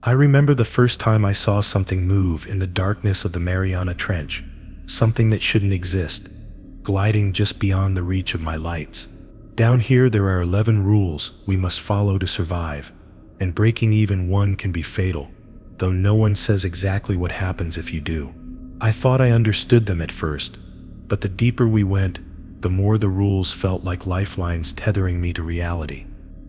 I remember the first time I saw something move in the darkness of the Mariana Trench, something that shouldn't exist, gliding just beyond the reach of my lights. Down here there are 11 rules we must follow to survive, and breaking even one can be fatal, though no one says exactly what happens if you do. I thought I understood them at first, but the deeper we went, the more the rules felt like lifelines tethering me to reality.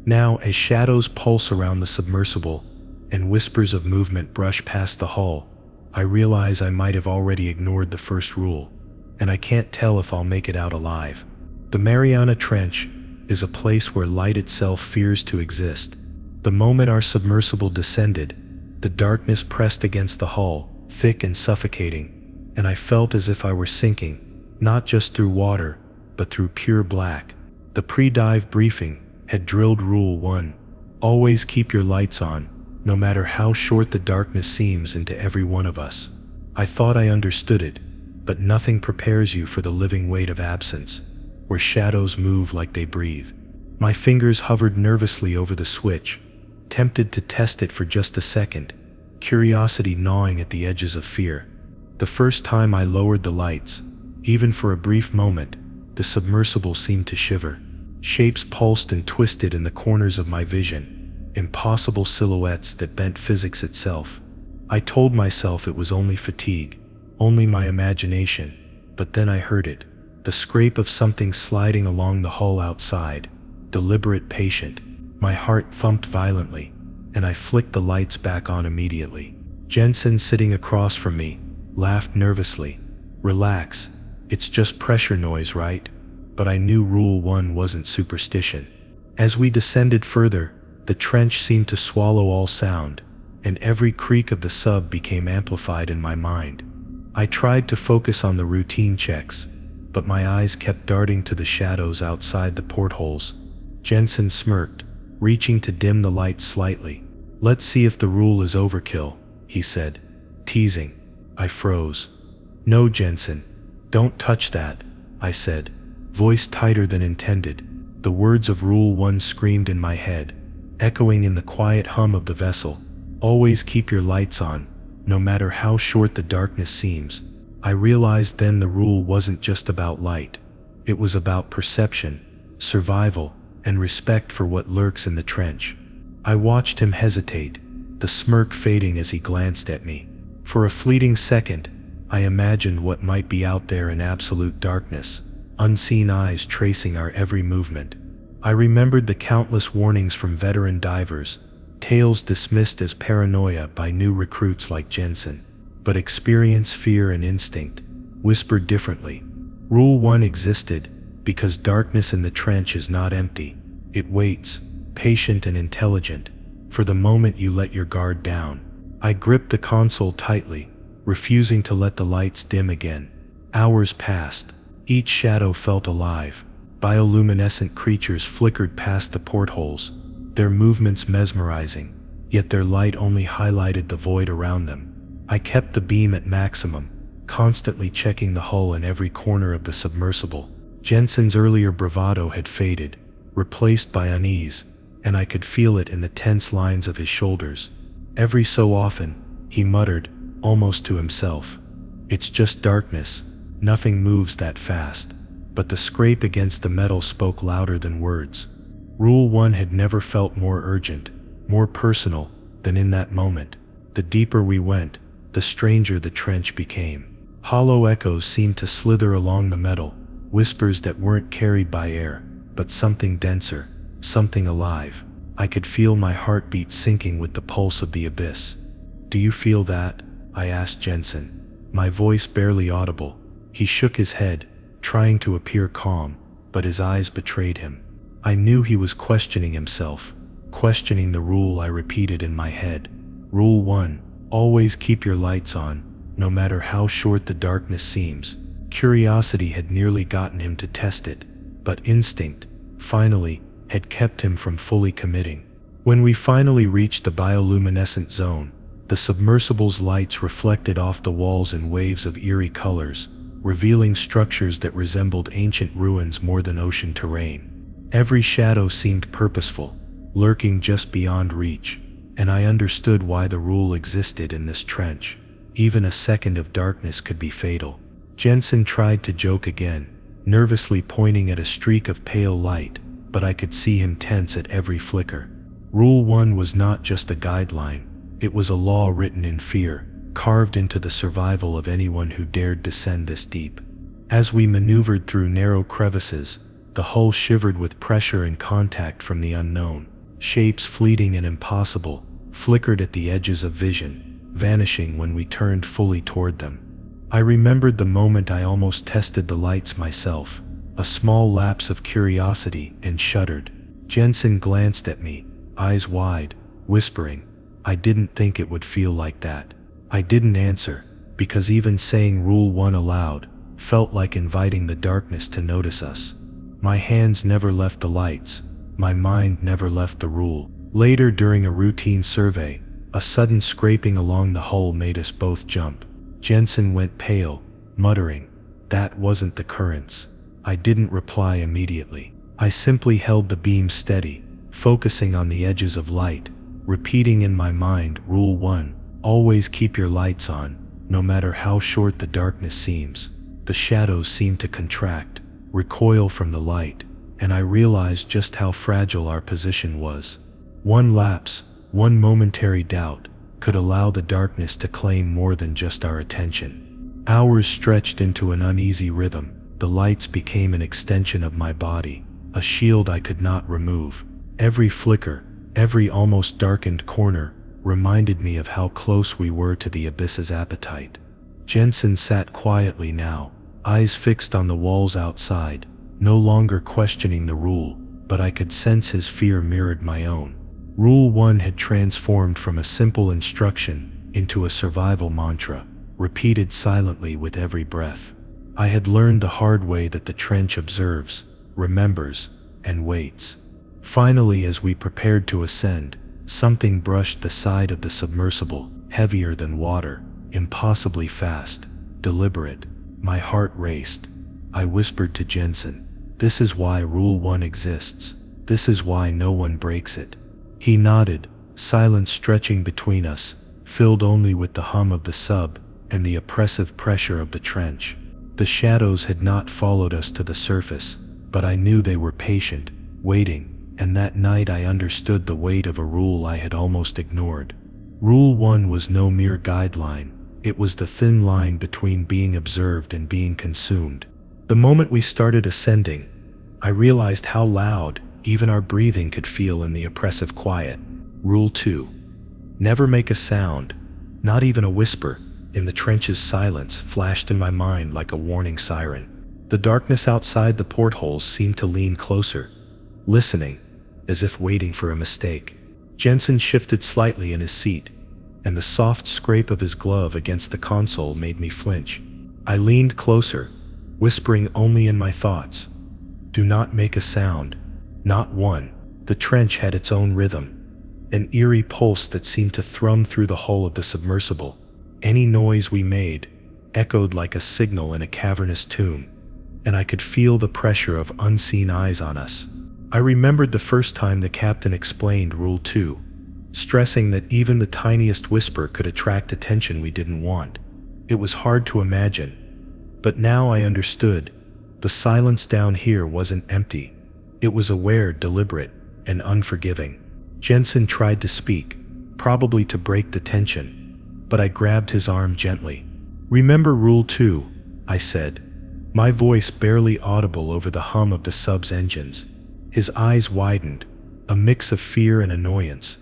Now, as shadows pulse around the submersible and whispers of movement brush past the hull, I realize I might have already ignored the first rule, and I can't tell if I'll make it out alive. The Mariana Trench is a place where light itself fears to exist. The moment our submersible descended, the darkness pressed against the hull, thick and suffocating, and I felt as if I were sinking, not just through water, but through pure black. The pre-dive briefing had drilled Rule 1, always keep your lights on, no matter how short the darkness seems into every one of us. I thought I understood it, but nothing prepares you for the living weight of absence, where shadows move like they breathe. My fingers hovered nervously over the switch, tempted to test it for just a second, curiosity gnawing at the edges of fear. The first time I lowered the lights, even for a brief moment, the submersible seemed to shiver. Shapes pulsed and twisted in the corners of my vision, impossible silhouettes that bent physics itself. I told myself it was only fatigue, only my imagination, but then I heard it, the scrape of something sliding along the hull outside, deliberate, patient. My heart thumped violently, and I flicked the lights back on immediately. Jensen, sitting across from me, laughed nervously. Relax, it's just pressure noise, right? But I knew Rule 1 wasn't superstition. As we descended further, the trench seemed to swallow all sound, and every creak of the sub became amplified in my mind. I tried to focus on the routine checks, but my eyes kept darting to the shadows outside the portholes. Jensen smirked, reaching to dim the light slightly. Let's see if the rule is overkill, he said, teasing. I froze. No, Jensen, don't touch that, I said, voice tighter than intended. The words of Rule 1 screamed in my head, echoing in the quiet hum of the vessel. Always keep your lights on, no matter how short the darkness seems. I realized then the rule wasn't just about light. It was about perception, survival, and respect for what lurks in the trench. I watched him hesitate, the smirk fading as he glanced at me. For a fleeting second, I imagined what might be out there in absolute darkness, unseen eyes tracing our every movement. I remembered the countless warnings from veteran divers, tales dismissed as paranoia by new recruits like Jensen. But experience, fear, and instinct whispered differently. Rule 1 existed because darkness in the trench is not empty. It waits, patient and intelligent, for the moment you let your guard down. I gripped the console tightly, refusing to let the lights dim again. Hours passed. Each shadow felt alive. Bioluminescent creatures flickered past the portholes, their movements mesmerizing, yet their light only highlighted the void around them. I kept the beam at maximum, constantly checking the hull in every corner of the submersible. Jensen's earlier bravado had faded, replaced by unease, and I could feel it in the tense lines of his shoulders. Every so often, he muttered, almost to himself, "It's just darkness, nothing moves that fast." But the scrape against the metal spoke louder than words. Rule 1 had never felt more urgent, more personal, than in that moment. The deeper we went, the stranger the trench became. Hollow echoes seemed to slither along the metal, whispers that weren't carried by air, but something denser, something alive. I could feel my heartbeat sinking with the pulse of the abyss. "Do you feel that?" I asked Jensen, my voice barely audible. He shook his head, trying to appear calm, but his eyes betrayed him. I knew he was questioning himself, questioning the rule I repeated in my head. Rule 1, always keep your lights on, no matter how short the darkness seems. Curiosity had nearly gotten him to test it, but instinct, finally, had kept him from fully committing. When we finally reached the bioluminescent zone, the submersible's lights reflected off the walls in waves of eerie colors, revealing structures that resembled ancient ruins more than ocean terrain. Every shadow seemed purposeful, lurking just beyond reach. and I understood why the rule existed in this trench. Even a second of darkness could be fatal. Jensen tried to joke again, nervously pointing at a streak of pale light, but I could see him tense at every flicker. Rule 1 was not just a guideline, it was a law written in fear, carved into the survival of anyone who dared descend this deep. As we maneuvered through narrow crevices, the hull shivered with pressure and contact from the unknown. Shapes fleeting and impossible flickered at the edges of vision, vanishing when we turned fully toward them. I remembered the moment I almost tested the lights myself, a small lapse of curiosity, and shuddered. Jensen glanced at me, eyes wide, whispering, "I didn't think it would feel like that." I didn't answer, because even saying Rule 1 aloud felt like inviting the darkness to notice us. My hands never left the lights, my mind never left the rule. Later, during a routine survey, a sudden scraping along the hull made us both jump. Jensen went pale, muttering, "That wasn't the currents." I didn't reply immediately. I simply held the beam steady, focusing on the edges of light, repeating in my mind Rule 1, always keep your lights on, no matter how short the darkness seems. The shadows seemed to contract, recoil from the light, and I realized just how fragile our position was. One lapse, one momentary doubt, could allow the darkness to claim more than just our attention. Hours stretched into an uneasy rhythm. The lights became an extension of my body, a shield I could not remove. Every flicker, every almost darkened corner, reminded me of how close we were to the abyss's appetite. Jensen sat quietly now, eyes fixed on the walls outside, no longer questioning the rule, but I could sense his fear mirrored my own. Rule 1 had transformed from a simple instruction into a survival mantra, repeated silently with every breath. I had learned the hard way that the trench observes, remembers, and waits. Finally, as we prepared to ascend, something brushed the side of the submersible, heavier than water, impossibly fast, deliberate. My heart raced. I whispered to Jensen, "This is why Rule 1 exists. This is why no one breaks it." He nodded, silence stretching between us, filled only with the hum of the sub and the oppressive pressure of the trench. The shadows had not followed us to the surface, but I knew they were patient, waiting, and that night I understood the weight of a rule I had almost ignored. Rule 1 was no mere guideline, it was the thin line between being observed and being consumed. The moment we started ascending, I realized how loud even our breathing could feel in the oppressive quiet. Rule 2. Never make a sound, not even a whisper. In the trench's silence flashed in my mind like a warning siren. The darkness outside the portholes seemed to lean closer, listening, as if waiting for a mistake. Jensen shifted slightly in his seat, and the soft scrape of his glove against the console made me flinch. I leaned closer, whispering only in my thoughts, "Do not make a sound. Not one." The trench had its own rhythm, an eerie pulse that seemed to thrum through the hull of the submersible. Any noise we made echoed like a signal in a cavernous tomb, and I could feel the pressure of unseen eyes on us. I remembered the first time the captain explained Rule 2, stressing that even the tiniest whisper could attract attention we didn't want. It was hard to imagine, but now I understood. The silence down here wasn't empty. It was aware, deliberate, and unforgiving. Jensen tried to speak, probably to break the tension, but I grabbed his arm gently. "Remember Rule 2, I said, my voice barely audible over the hum of the sub's engines. His eyes widened, a mix of fear and annoyance,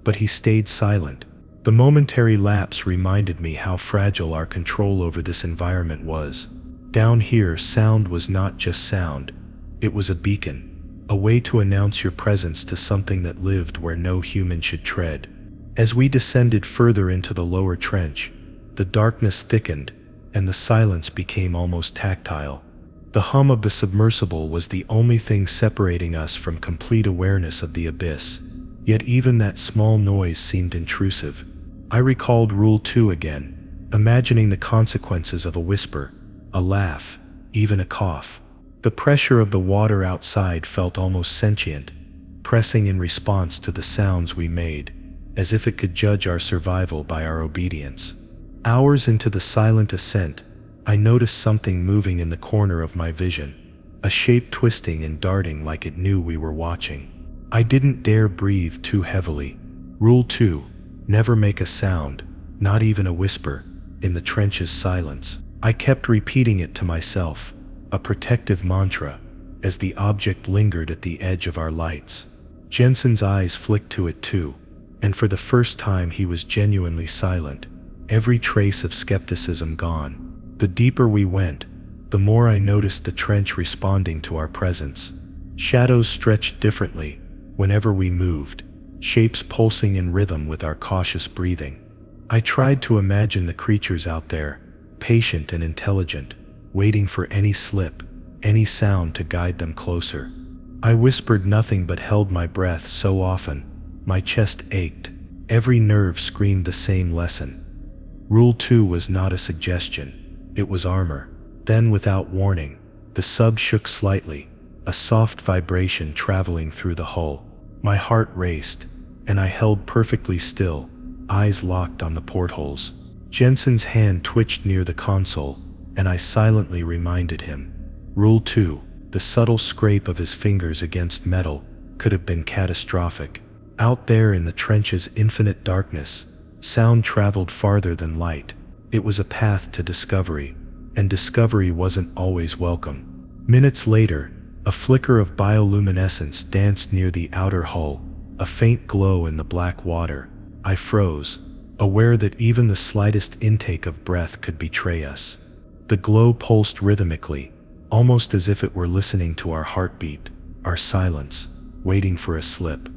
but he stayed silent. The momentary lapse reminded me how fragile our control over this environment was. Down here, sound was not just sound, it was a beacon, a way to announce your presence to something that lived where no human should tread. As we descended further into the lower trench, the darkness thickened, and the silence became almost tactile. The hum of the submersible was the only thing separating us from complete awareness of the abyss. Yet even that small noise seemed intrusive. I recalled Rule 2 again, imagining the consequences of a whisper, a laugh, even a cough. The pressure of the water outside felt almost sentient, pressing in response to the sounds we made. as if it could judge our survival by our obedience. Hours into the silent ascent, I noticed something moving in the corner of my vision, a shape twisting and darting like it knew we were watching. I didn't dare breathe too heavily. Rule 2: never make a sound, not even a whisper, in the trench's silence. I kept repeating it to myself, a protective mantra, as the object lingered at the edge of our lights. Jensen's eyes flicked to it too, and for the first time he was genuinely silent, every trace of skepticism gone. The deeper we went, the more I noticed the trench responding to our presence. Shadows stretched differently whenever we moved, shapes pulsing in rhythm with our cautious breathing. I tried to imagine the creatures out there, patient and intelligent, waiting for any slip, any sound to guide them closer. I whispered nothing but held my breath so often, my chest ached, every nerve screamed the same lesson. Rule 2 was not a suggestion, it was armor. Then, without warning, the sub shook slightly, a soft vibration traveling through the hull. My heart raced, and I held perfectly still, eyes locked on the portholes. Jensen's hand twitched near the console, and I silently reminded him. Rule 2: the subtle scrape of his fingers against metal could have been catastrophic. Out there in the trench's infinite darkness, sound traveled farther than light. It was a path to discovery, and discovery wasn't always welcome. Minutes later, a flicker of bioluminescence danced near the outer hull, a faint glow in the black water. I froze, aware that even the slightest intake of breath could betray us. The glow pulsed rhythmically, almost as if it were listening to our heartbeat, our silence, waiting for a slip.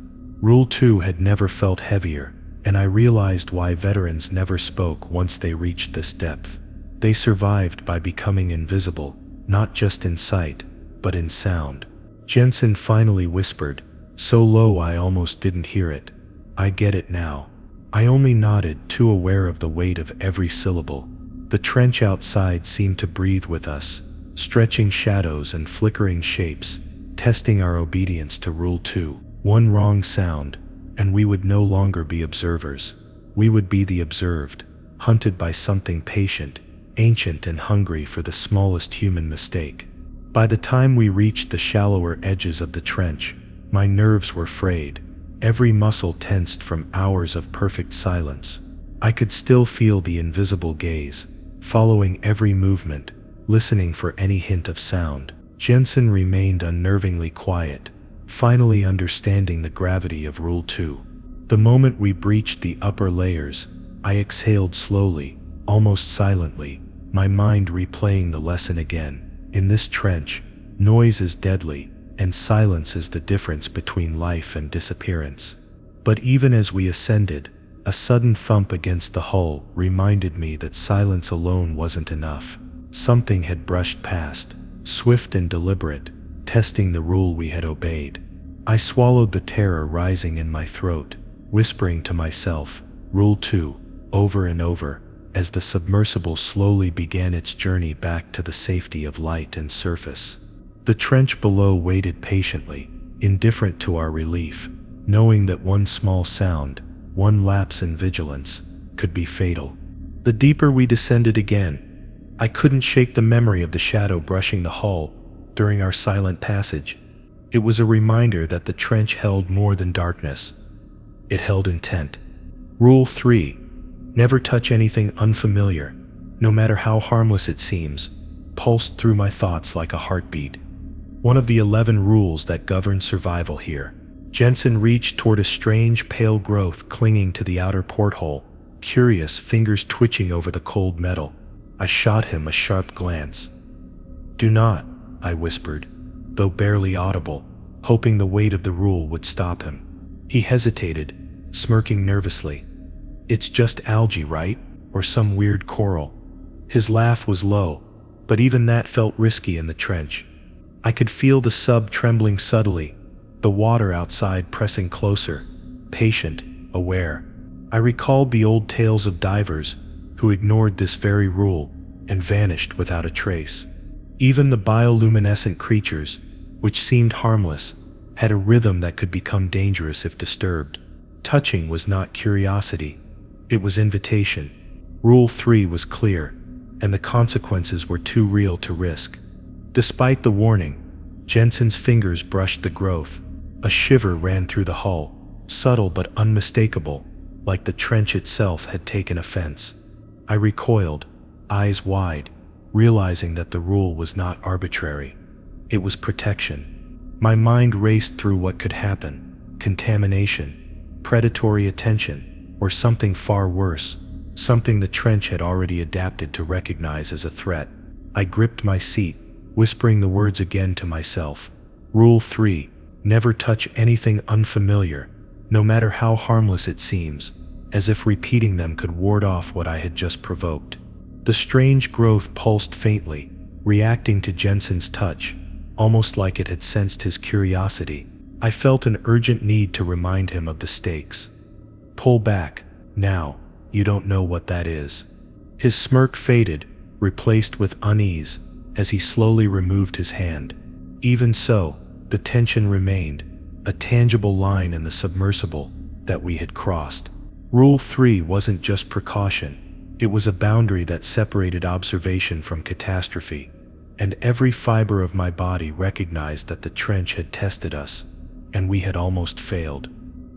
Rule 2 had never felt heavier, and I realized why veterans never spoke once they reached this depth. They survived by becoming invisible, not just in sight, but in sound. Jensen finally whispered, so low I almost didn't hear it. I get it now. I only nodded, too aware of the weight of every syllable. The trench outside seemed to breathe with us, stretching shadows and flickering shapes, testing our obedience to Rule 2. One wrong sound, and we would no longer be observers. We would be the observed, hunted by something patient, ancient and hungry for the smallest human mistake. By the time we reached the shallower edges of the trench, my nerves were frayed, every muscle tensed from hours of perfect silence. I could still feel the invisible gaze, following every movement, listening for any hint of sound. Jensen remained unnervingly quiet, finally understanding the gravity of Rule 2. The moment we breached the upper layers, I exhaled slowly, almost silently, my mind replaying the lesson again. In this trench, noise is deadly, and silence is the difference between life and disappearance. But even as we ascended, a sudden thump against the hull reminded me that silence alone wasn't enough. Something had brushed past, swift and deliberate, testing the rule we had obeyed. I swallowed the terror rising in my throat, whispering to myself, Rule 2, over and over, as the submersible slowly began its journey back to the safety of light and surface. The trench below waited patiently, indifferent to our relief, knowing that one small sound, one lapse in vigilance, could be fatal. The deeper we descended again, I couldn't shake the memory of the shadow brushing the hull during our silent passage. It was a reminder that the trench held more than darkness. It held intent. Rule 3: never touch anything unfamiliar, no matter how harmless it seems, pulsed through my thoughts like a heartbeat. One of the 11 rules that govern survival here. Jensen reached toward a strange pale growth clinging to the outer porthole, curious fingers twitching over the cold metal. I shot him a sharp glance. Do not, I whispered, though barely audible, hoping the weight of the rule would stop him. He hesitated, smirking nervously. It's just algae, right? Or some weird coral. His laugh was low, but even that felt risky in the trench. I could feel the sub trembling subtly, the water outside pressing closer, patient, aware. I recalled the old tales of divers who ignored this very rule and vanished without a trace. Even the bioluminescent creatures, which seemed harmless, had a rhythm that could become dangerous if disturbed. Touching was not curiosity, it was invitation. Rule 3 was clear, and the consequences were too real to risk. Despite the warning, Jensen's fingers brushed the growth. A shiver ran through the hull, subtle but unmistakable, like the trench itself had taken offense. I recoiled, eyes wide, realizing that the rule was not arbitrary. It was protection. My mind raced through what could happen: contamination, predatory attention, or something far worse, something the trench had already adapted to recognize as a threat. I gripped my seat, whispering the words again to myself. Rule 3: never touch anything unfamiliar, no matter how harmless it seems, as if repeating them could ward off what I had just provoked. The strange growth pulsed faintly, reacting to Jensen's touch, almost like it had sensed his curiosity. I felt an urgent need to remind him of the stakes. Pull back, now, you don't know what that is. His smirk faded, replaced with unease, as he slowly removed his hand. Even so, the tension remained, a tangible line in the submersible that we had crossed. Rule 3 wasn't just precaution, it was a boundary that separated observation from catastrophe, and every fiber of my body recognized that the trench had tested us, and we had almost failed.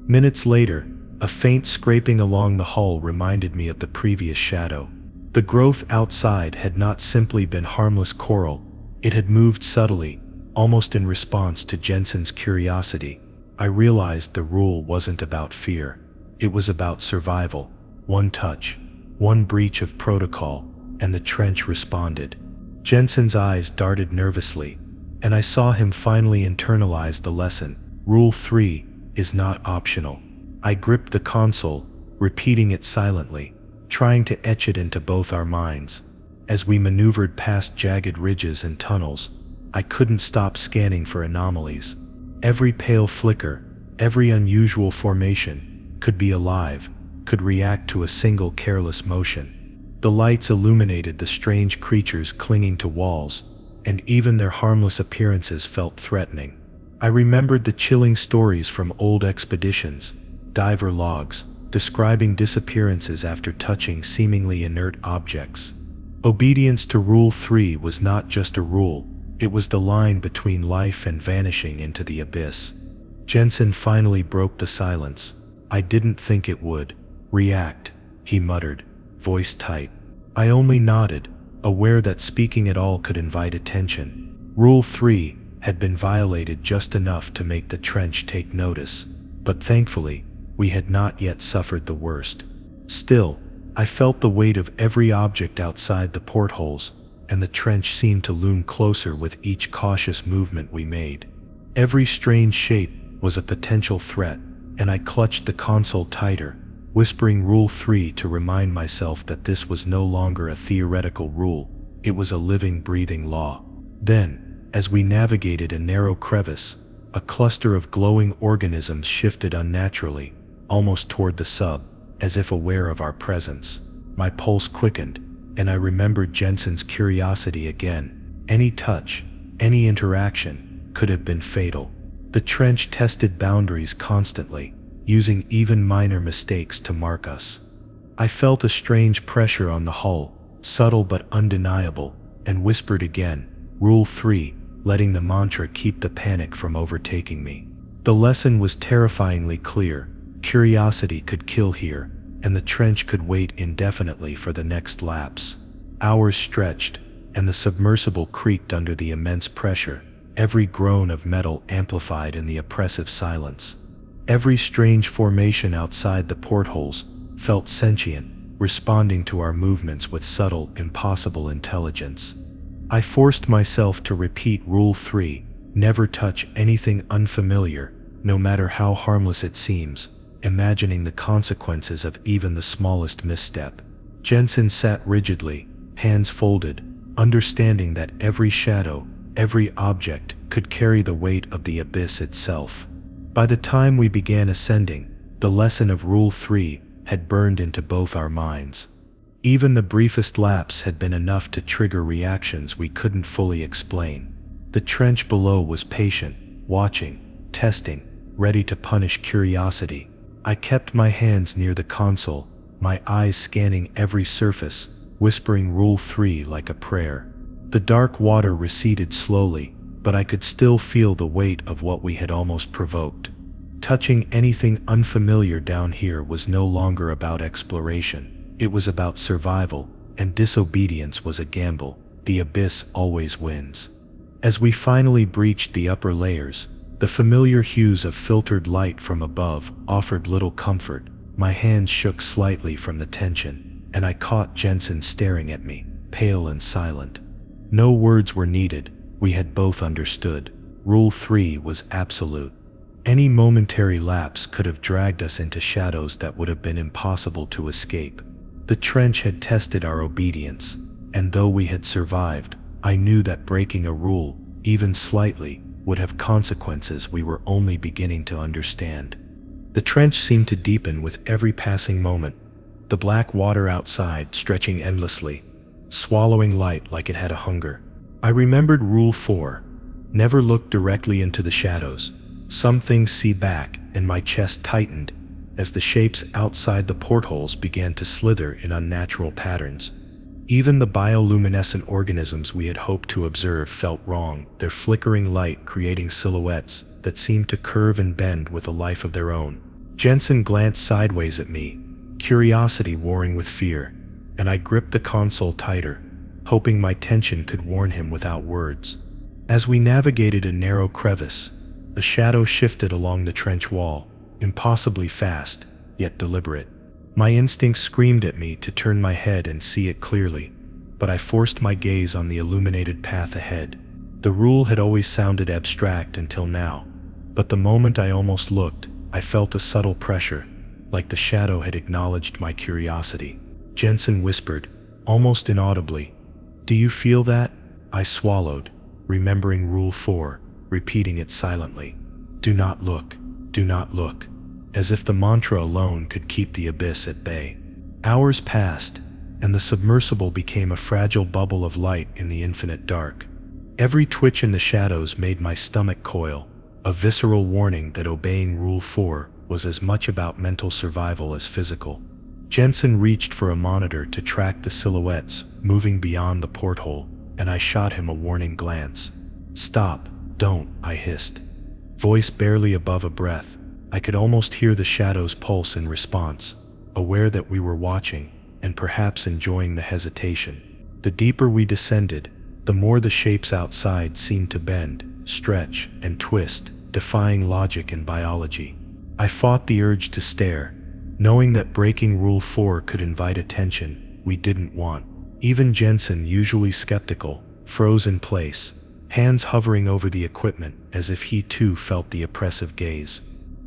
Minutes later, a faint scraping along the hull reminded me of the previous shadow. The growth outside had not simply been harmless coral, it had moved subtly, almost in response to Jensen's curiosity. I realized the rule wasn't about fear. It was about survival. One touch, one breach of protocol, and the trench responded. Jensen's eyes darted nervously, and I saw him finally internalize the lesson. Rule 3 is not optional. I gripped the console, repeating it silently, trying to etch it into both our minds. As we maneuvered past jagged ridges and tunnels, I couldn't stop scanning for anomalies. Every pale flicker, every unusual formation, could be alive, could react to a single careless motion. The lights illuminated the strange creatures clinging to walls, and even their harmless appearances felt threatening. I remembered the chilling stories from old expeditions, diver logs, describing disappearances after touching seemingly inert objects. Obedience to Rule 3 was not just a rule, it was the line between life and vanishing into the abyss. Jensen finally broke the silence. I didn't think it would react, he muttered, voice tight. I only nodded, aware that speaking at all could invite attention. Rule 3 had been violated just enough to make the trench take notice, but thankfully, we had not yet suffered the worst. Still, I felt the weight of every object outside the portholes, and the trench seemed to loom closer with each cautious movement we made. Every strange shape was a potential threat, and I clutched the console tighter, whispering Rule 3 to remind myself that this was no longer a theoretical rule, it was a living, breathing law. Then, as we navigated a narrow crevice, a cluster of glowing organisms shifted unnaturally, almost toward the sub, as if aware of our presence. My pulse quickened, and I remembered Jensen's curiosity again. Any touch, any interaction, could have been fatal. The trench tested boundaries constantly, using even minor mistakes to mark us. I felt a strange pressure on the hull, subtle but undeniable, and whispered again, Rule 3, letting the mantra keep the panic from overtaking me. The lesson was terrifyingly clear. Curiosity could kill here, and the trench could wait indefinitely for the next lapse. Hours stretched, and the submersible creaked under the immense pressure, every groan of metal amplified in the oppressive silence. Every strange formation outside the portholes felt sentient, responding to our movements with subtle, impossible intelligence. I forced myself to repeat Rule 3, never touch anything unfamiliar, no matter how harmless it seems, imagining the consequences of even the smallest misstep. Jensen sat rigidly, hands folded, understanding that every shadow, every object could carry the weight of the abyss itself. By the time we began ascending, the lesson of Rule 3 had burned into both our minds. Even the briefest lapse had been enough to trigger reactions we couldn't fully explain. The trench below was patient, watching, testing, ready to punish curiosity. I kept my hands near the console, my eyes scanning every surface, whispering Rule 3 like a prayer. The dark water receded slowly, but I could still feel the weight of what we had almost provoked. Touching anything unfamiliar down here was no longer about exploration. It was about survival, and disobedience was a gamble. The abyss always wins. As we finally breached the upper layers, the familiar hues of filtered light from above offered little comfort. My hands shook slightly from the tension, and I caught Jensen staring at me, pale and silent. No words were needed. We had both understood. Rule 3 was absolute. Any momentary lapse could have dragged us into shadows that would have been impossible to escape. The trench had tested our obedience, and though we had survived, I knew that breaking a rule, even slightly, would have consequences we were only beginning to understand. The trench seemed to deepen with every passing moment, the black water outside stretching endlessly, swallowing light like it had a hunger. I remembered Rule 4, never look directly into the shadows. Some things see back, and my chest tightened as the shapes outside the portholes began to slither in unnatural patterns. Even the bioluminescent organisms we had hoped to observe felt wrong, their flickering light creating silhouettes that seemed to curve and bend with a life of their own. Jensen glanced sideways at me, curiosity warring with fear, and I gripped the console tighter, hoping my tension could warn him without words. As we navigated a narrow crevice, a shadow shifted along the trench wall, impossibly fast, yet deliberate. My instincts screamed at me to turn my head and see it clearly, but I forced my gaze on the illuminated path ahead. The rule had always sounded abstract until now, but the moment I almost looked, I felt a subtle pressure, like the shadow had acknowledged my curiosity. Jensen whispered, almost inaudibly, "Do you feel that?" I swallowed, remembering Rule 4, repeating it silently. "Do not look, do not look," as if the mantra alone could keep the abyss at bay. Hours passed, and the submersible became a fragile bubble of light in the infinite dark. Every twitch in the shadows made my stomach coil, a visceral warning that obeying Rule 4 was as much about mental survival as physical. Jensen reached for a monitor to track the silhouettes moving beyond the porthole, and I shot him a warning glance. "Stop, don't," I hissed. Voice barely above a breath, I could almost hear the shadows pulse in response, aware that we were watching, and perhaps enjoying the hesitation. The deeper we descended, the more the shapes outside seemed to bend, stretch, and twist, defying logic and biology. I fought the urge to stare, knowing that breaking Rule 4 could invite attention we didn't want. Even Jensen, usually skeptical, froze in place, hands hovering over the equipment as if he too felt the oppressive gaze.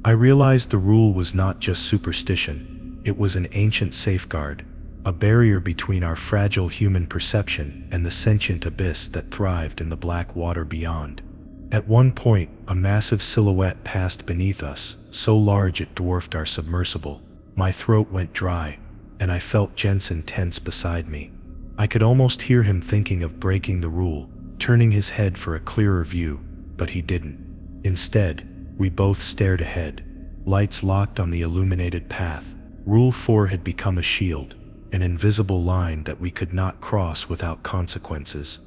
I realized the rule was not just superstition, it was an ancient safeguard, a barrier between our fragile human perception and the sentient abyss that thrived in the black water beyond. At one point, a massive silhouette passed beneath us, so large it dwarfed our submersible. My throat went dry, and I felt Jensen tense beside me. I could almost hear him thinking of breaking the rule, turning his head for a clearer view, but he didn't. Instead, we both stared ahead, lights locked on the illuminated path. Rule 4 had become a shield, an invisible line that we could not cross without consequences.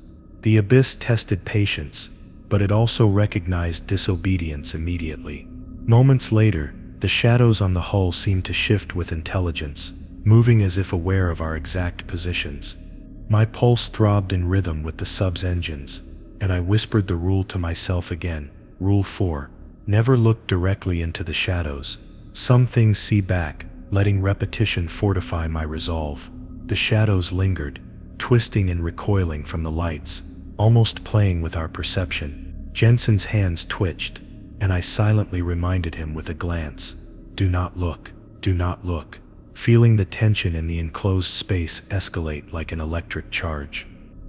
The abyss tested patience, but it also recognized disobedience immediately. Moments later, the shadows on the hull seemed to shift with intelligence, moving as if aware of our exact positions. My pulse throbbed in rhythm with the sub's engines, and I whispered the rule to myself again. Rule 4. Never look directly into the shadows. Some things see back, letting repetition fortify my resolve. The shadows lingered, twisting and recoiling from the lights, almost playing with our perception. Jensen's hands twitched, and I silently reminded him with a glance. Do not look, do not look, feeling the tension in the enclosed space escalate like an electric charge.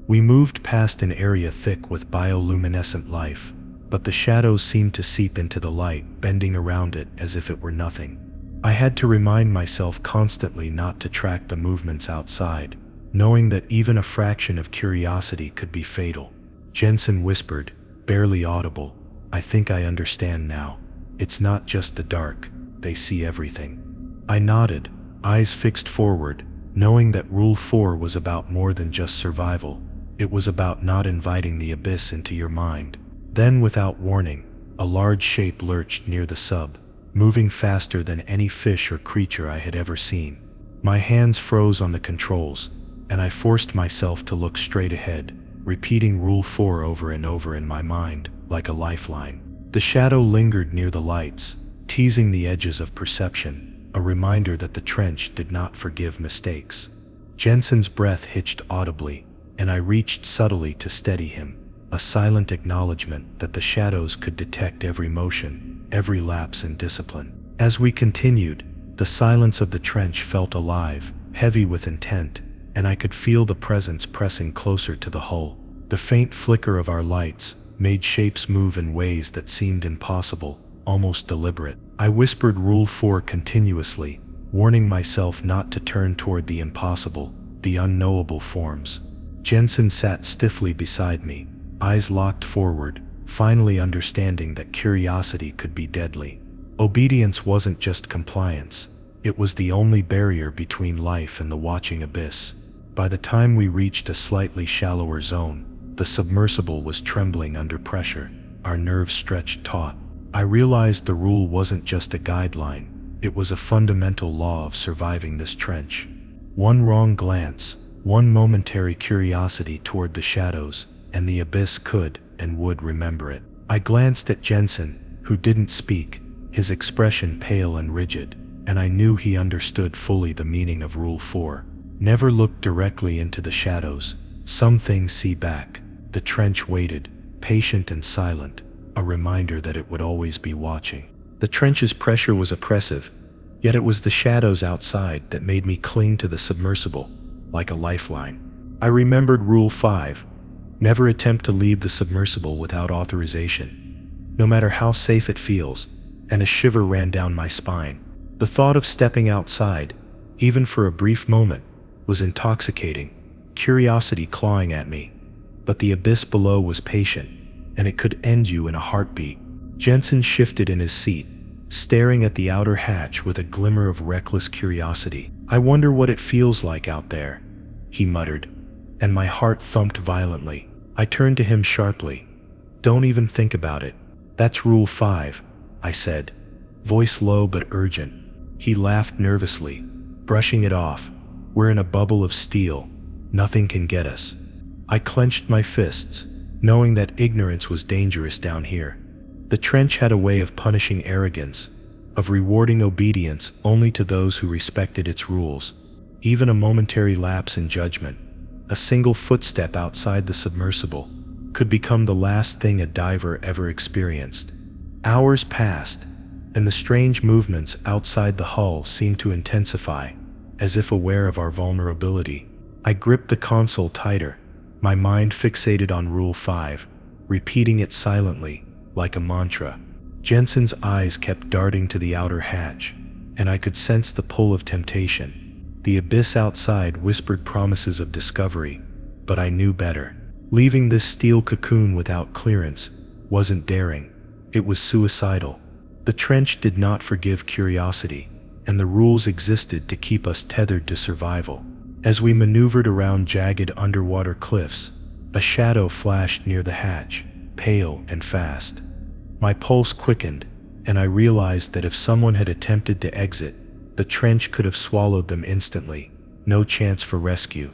We moved past an area thick with bioluminescent life, but the shadows seemed to seep into the light, bending around it as if it were nothing. I had to remind myself constantly not to track the movements outside, knowing that even a fraction of curiosity could be fatal. Jensen whispered, barely audible, I think I understand now. It's not just the dark. they see everything. I nodded, eyes fixed forward, knowing that Rule 4 was about more than just survival. It was about not inviting the abyss into your mind. Then, without warning, a large shape lurched near the sub, moving faster than any fish or creature I had ever seen. My hands froze on the controls, and I forced myself to look straight ahead, repeating Rule 4 over and over in my mind, like a lifeline. The shadow lingered near the lights, teasing the edges of perception, a reminder that the trench did not forgive mistakes. Jensen's breath hitched audibly, and I reached subtly to steady him, a silent acknowledgement that the shadows could detect every motion, every lapse in discipline. As we continued, the silence of the trench felt alive, heavy with intent, and I could feel the presence pressing closer to the hull. The faint flicker of our lights made shapes move in ways that seemed impossible, almost deliberate. I whispered Rule 4 continuously, warning myself not to turn toward the impossible, the unknowable forms. Jensen sat stiffly beside me, eyes locked forward, finally understanding that curiosity could be deadly. Obedience wasn't just compliance, it was the only barrier between life and the watching abyss. By the time we reached a slightly shallower zone, the submersible was trembling under pressure, our nerves stretched taut. I realized the rule wasn't just a guideline, it was a fundamental law of surviving this trench. One wrong glance, one momentary curiosity toward the shadows, and the abyss could and would remember it. I glanced at Jensen, who didn't speak, his expression pale and rigid, and I knew he understood fully the meaning of Rule 4. Never look directly into the shadows. Some things see back. The trench waited, patient and silent, a reminder that it would always be watching. The trench's pressure was oppressive, yet it was the shadows outside that made me cling to the submersible, like a lifeline. I remembered Rule 5. Never attempt to leave the submersible without authorization, no matter how safe it feels, and a shiver ran down my spine. The thought of stepping outside, even for a brief moment, was intoxicating, curiosity clawing at me. But the abyss below was patient, and it could end you in a heartbeat. Jensen shifted in his seat, staring at the outer hatch with a glimmer of reckless curiosity. "I wonder what it feels like out there," he muttered, and my heart thumped violently. I turned to him sharply. "Don't even think about it. That's Rule 5, I said, voice low but urgent. He laughed nervously, brushing it off. "We're in a bubble of steel. Nothing can get us." I clenched my fists, knowing that ignorance was dangerous down here. The trench had a way of punishing arrogance, of rewarding obedience only to those who respected its rules. Even a momentary lapse in judgment, a single footstep outside the submersible, could become the last thing a diver ever experienced. Hours passed, and the strange movements outside the hull seemed to intensify, as if aware of our vulnerability. I gripped the console tighter, my mind fixated on Rule 5, repeating it silently, like a mantra. Jensen's eyes kept darting to the outer hatch, and I could sense the pull of temptation. The abyss outside whispered promises of discovery, but I knew better. Leaving this steel cocoon without clearance wasn't daring, it was suicidal. The trench did not forgive curiosity, and the rules existed to keep us tethered to survival. As we maneuvered around jagged underwater cliffs, a shadow flashed near the hatch, pale and fast. My pulse quickened, and I realized that if someone had attempted to exit, the trench could have swallowed them instantly. No chance for rescue.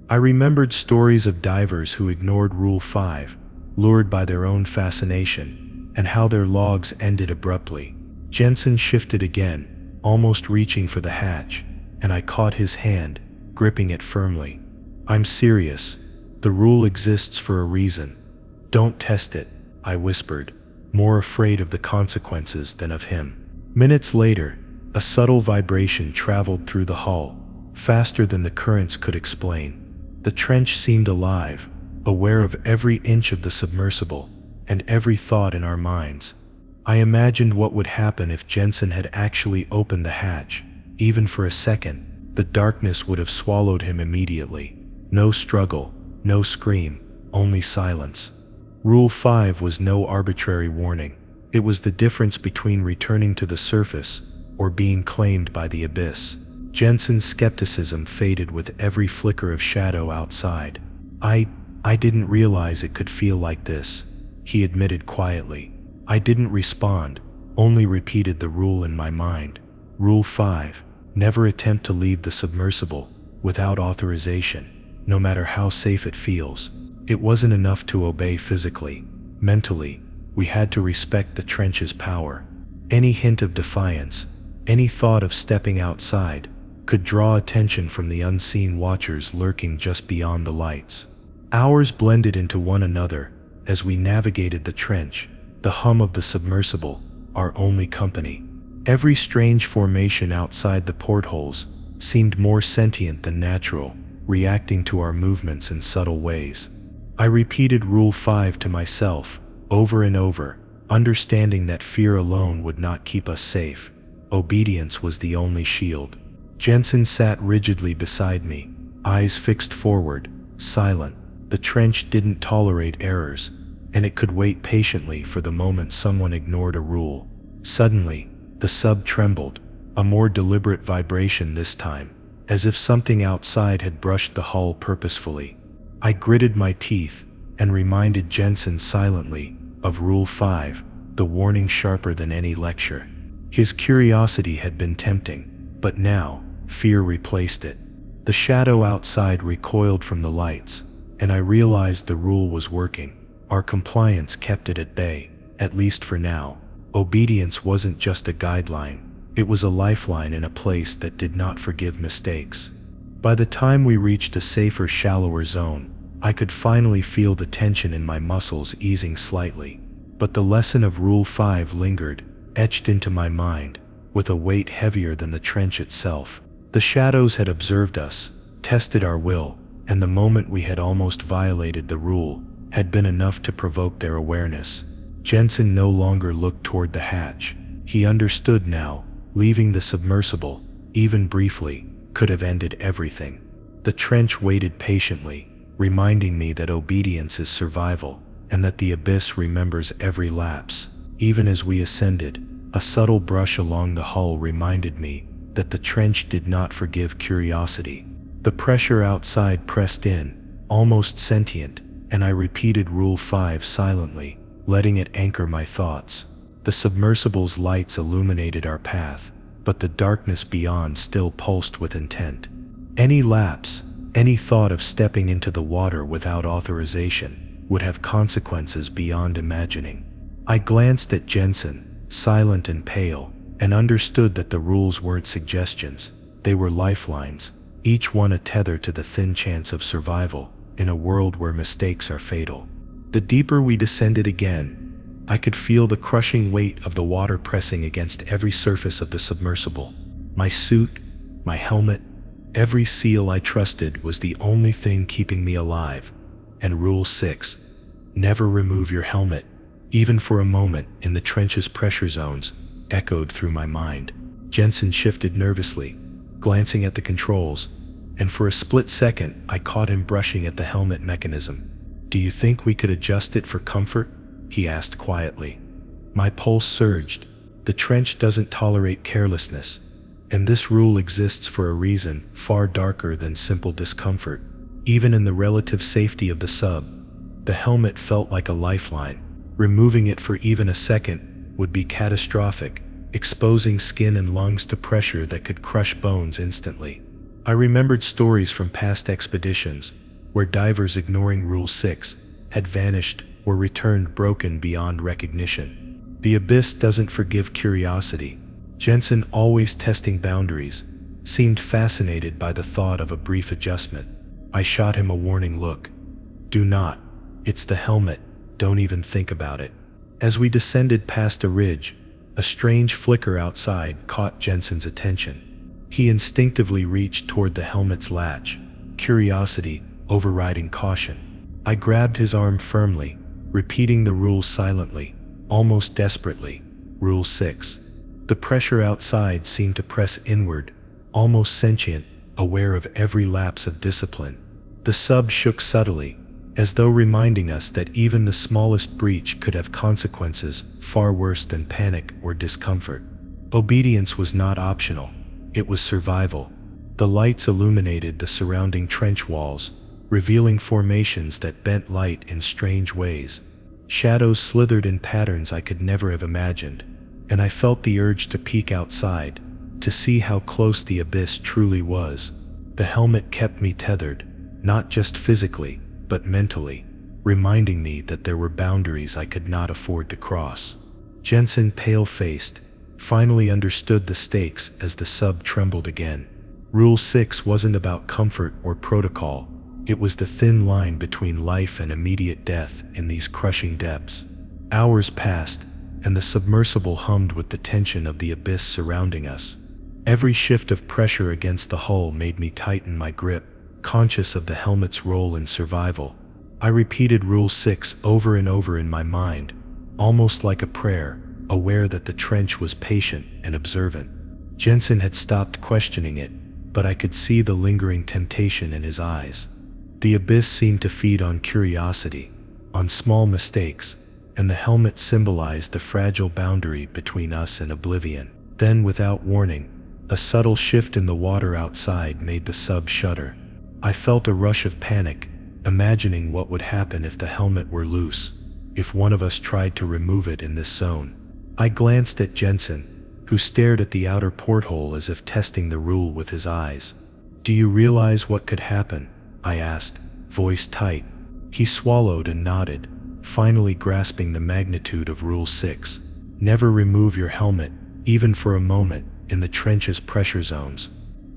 I remembered stories of divers who ignored Rule 5, lured by their own fascination, and how their logs ended abruptly. Jensen shifted again, almost reaching for the hatch, and I caught his hand, gripping it firmly. "I'm serious. The rule exists for a reason. Don't test it," I whispered, more afraid of the consequences than of him. Minutes later, a subtle vibration traveled through the hull, faster than the currents could explain. The trench seemed alive, aware of every inch of the submersible, and every thought in our minds. I imagined what would happen if Jensen had actually opened the hatch. Even for a second, the darkness would have swallowed him immediately. No struggle, no scream, only silence. Rule 5 was no arbitrary warning. It was the difference between returning to the surface, or being claimed by the abyss. Jensen's skepticism faded with every flicker of shadow outside. I didn't realize it could feel like this, he admitted quietly. I didn't respond, only repeated the rule in my mind. Rule 5. Never attempt to leave the submersible without authorization, no matter how safe it feels. It wasn't enough to obey physically. Mentally, we had to respect the trench's power. Any hint of defiance, any thought of stepping outside, could draw attention from the unseen watchers lurking just beyond the lights. Hours blended into one another as we navigated the trench, the hum of the submersible, our only company. Every strange formation outside the portholes seemed more sentient than natural, reacting to our movements in subtle ways. I repeated Rule 5 to myself, over and over, understanding that fear alone would not keep us safe. Obedience was the only shield. Jensen sat rigidly beside me, eyes fixed forward, silent. The trench didn't tolerate errors, and it could wait patiently for the moment someone ignored a rule. Suddenly, the sub trembled, a more deliberate vibration this time, as if something outside had brushed the hull purposefully. I gritted my teeth and reminded Jensen silently of Rule 5, the warning sharper than any lecture. His curiosity had been tempting, but now, fear replaced it. The shadow outside recoiled from the lights, and I realized the rule was working. Our compliance kept it at bay, at least for now. Obedience wasn't just a guideline, it was a lifeline in a place that did not forgive mistakes. By the time we reached a safer, shallower zone, I could finally feel the tension in my muscles easing slightly. But the lesson of Rule 5 lingered, etched into my mind, with a weight heavier than the trench itself. The shadows had observed us, tested our will, and the moment we had almost violated the rule had been enough to provoke their awareness. Jensen no longer looked toward the hatch. He understood now, leaving the submersible, even briefly, could have ended everything. The trench waited patiently, reminding me that obedience is survival, and that the abyss remembers every lapse. Even as we ascended, a subtle brush along the hull reminded me that the trench did not forgive curiosity. The pressure outside pressed in, almost sentient, and I repeated Rule 5 silently, letting it anchor my thoughts. The submersible's lights illuminated our path, but the darkness beyond still pulsed with intent. Any lapse, any thought of stepping into the water without authorization, would have consequences beyond imagining. I glanced at Jensen, silent and pale, and understood that the rules weren't suggestions, they were lifelines, each one a tether to the thin chance of survival in a world where mistakes are fatal. The deeper we descended again, I could feel the crushing weight of the water pressing against every surface of the submersible. My suit, my helmet, every seal I trusted was the only thing keeping me alive. And Rule 6, never remove your helmet, even for a moment, in the trench's pressure zones, echoed through my mind. Jensen shifted nervously, glancing at the controls, and for a split second I caught him brushing at the helmet mechanism. "Do you think we could adjust it for comfort?" he asked quietly. My pulse surged. The trench doesn't tolerate carelessness, and this rule exists for a reason far darker than simple discomfort. Even in the relative safety of the sub, the helmet felt like a lifeline. Removing it for even a second would be catastrophic, exposing skin and lungs to pressure that could crush bones instantly. I remembered stories from past expeditions where divers ignoring Rule 6 had vanished or returned broken beyond recognition. The abyss doesn't forgive curiosity. Jensen, always testing boundaries, seemed fascinated by the thought of a brief adjustment. I shot him a warning look. "Do not. It's the helmet. Don't even think about it." As we descended past a ridge, a strange flicker outside caught Jensen's attention. He instinctively reached toward the helmet's latch, curiosity overriding caution. I grabbed his arm firmly, repeating the rules silently, almost desperately. Rule 6. The pressure outside seemed to press inward, almost sentient, aware of every lapse of discipline. The sub shook subtly, as though reminding us that even the smallest breach could have consequences far worse than panic or discomfort. Obedience was not optional, it was survival. The lights illuminated the surrounding trench walls, revealing formations that bent light in strange ways. Shadows slithered in patterns I could never have imagined, and I felt the urge to peek outside, to see how close the abyss truly was. The helmet kept me tethered, not just physically, but mentally, reminding me that there were boundaries I could not afford to cross. Jensen, pale-faced, finally understood the stakes as the sub trembled again. Rule 6 wasn't about comfort or protocol. It was the thin line between life and immediate death in these crushing depths. Hours passed, and the submersible hummed with the tension of the abyss surrounding us. Every shift of pressure against the hull made me tighten my grip, conscious of the helmet's role in survival. I repeated Rule 6 over and over in my mind, almost like a prayer, aware that the trench was patient and observant. Jensen had stopped questioning it, but I could see the lingering temptation in his eyes. The abyss seemed to feed on curiosity, on small mistakes, and the helmet symbolized the fragile boundary between us and oblivion. Then, without warning, a subtle shift in the water outside made the sub shudder. I felt a rush of panic, imagining what would happen if the helmet were loose, if one of us tried to remove it in this zone. I glanced at Jensen, who stared at the outer porthole as if testing the rule with his eyes. "Do you realize what could happen?" I asked, voice tight. He swallowed and nodded, finally grasping the magnitude of Rule 6. Never remove your helmet, even for a moment, in the trench's pressure zones.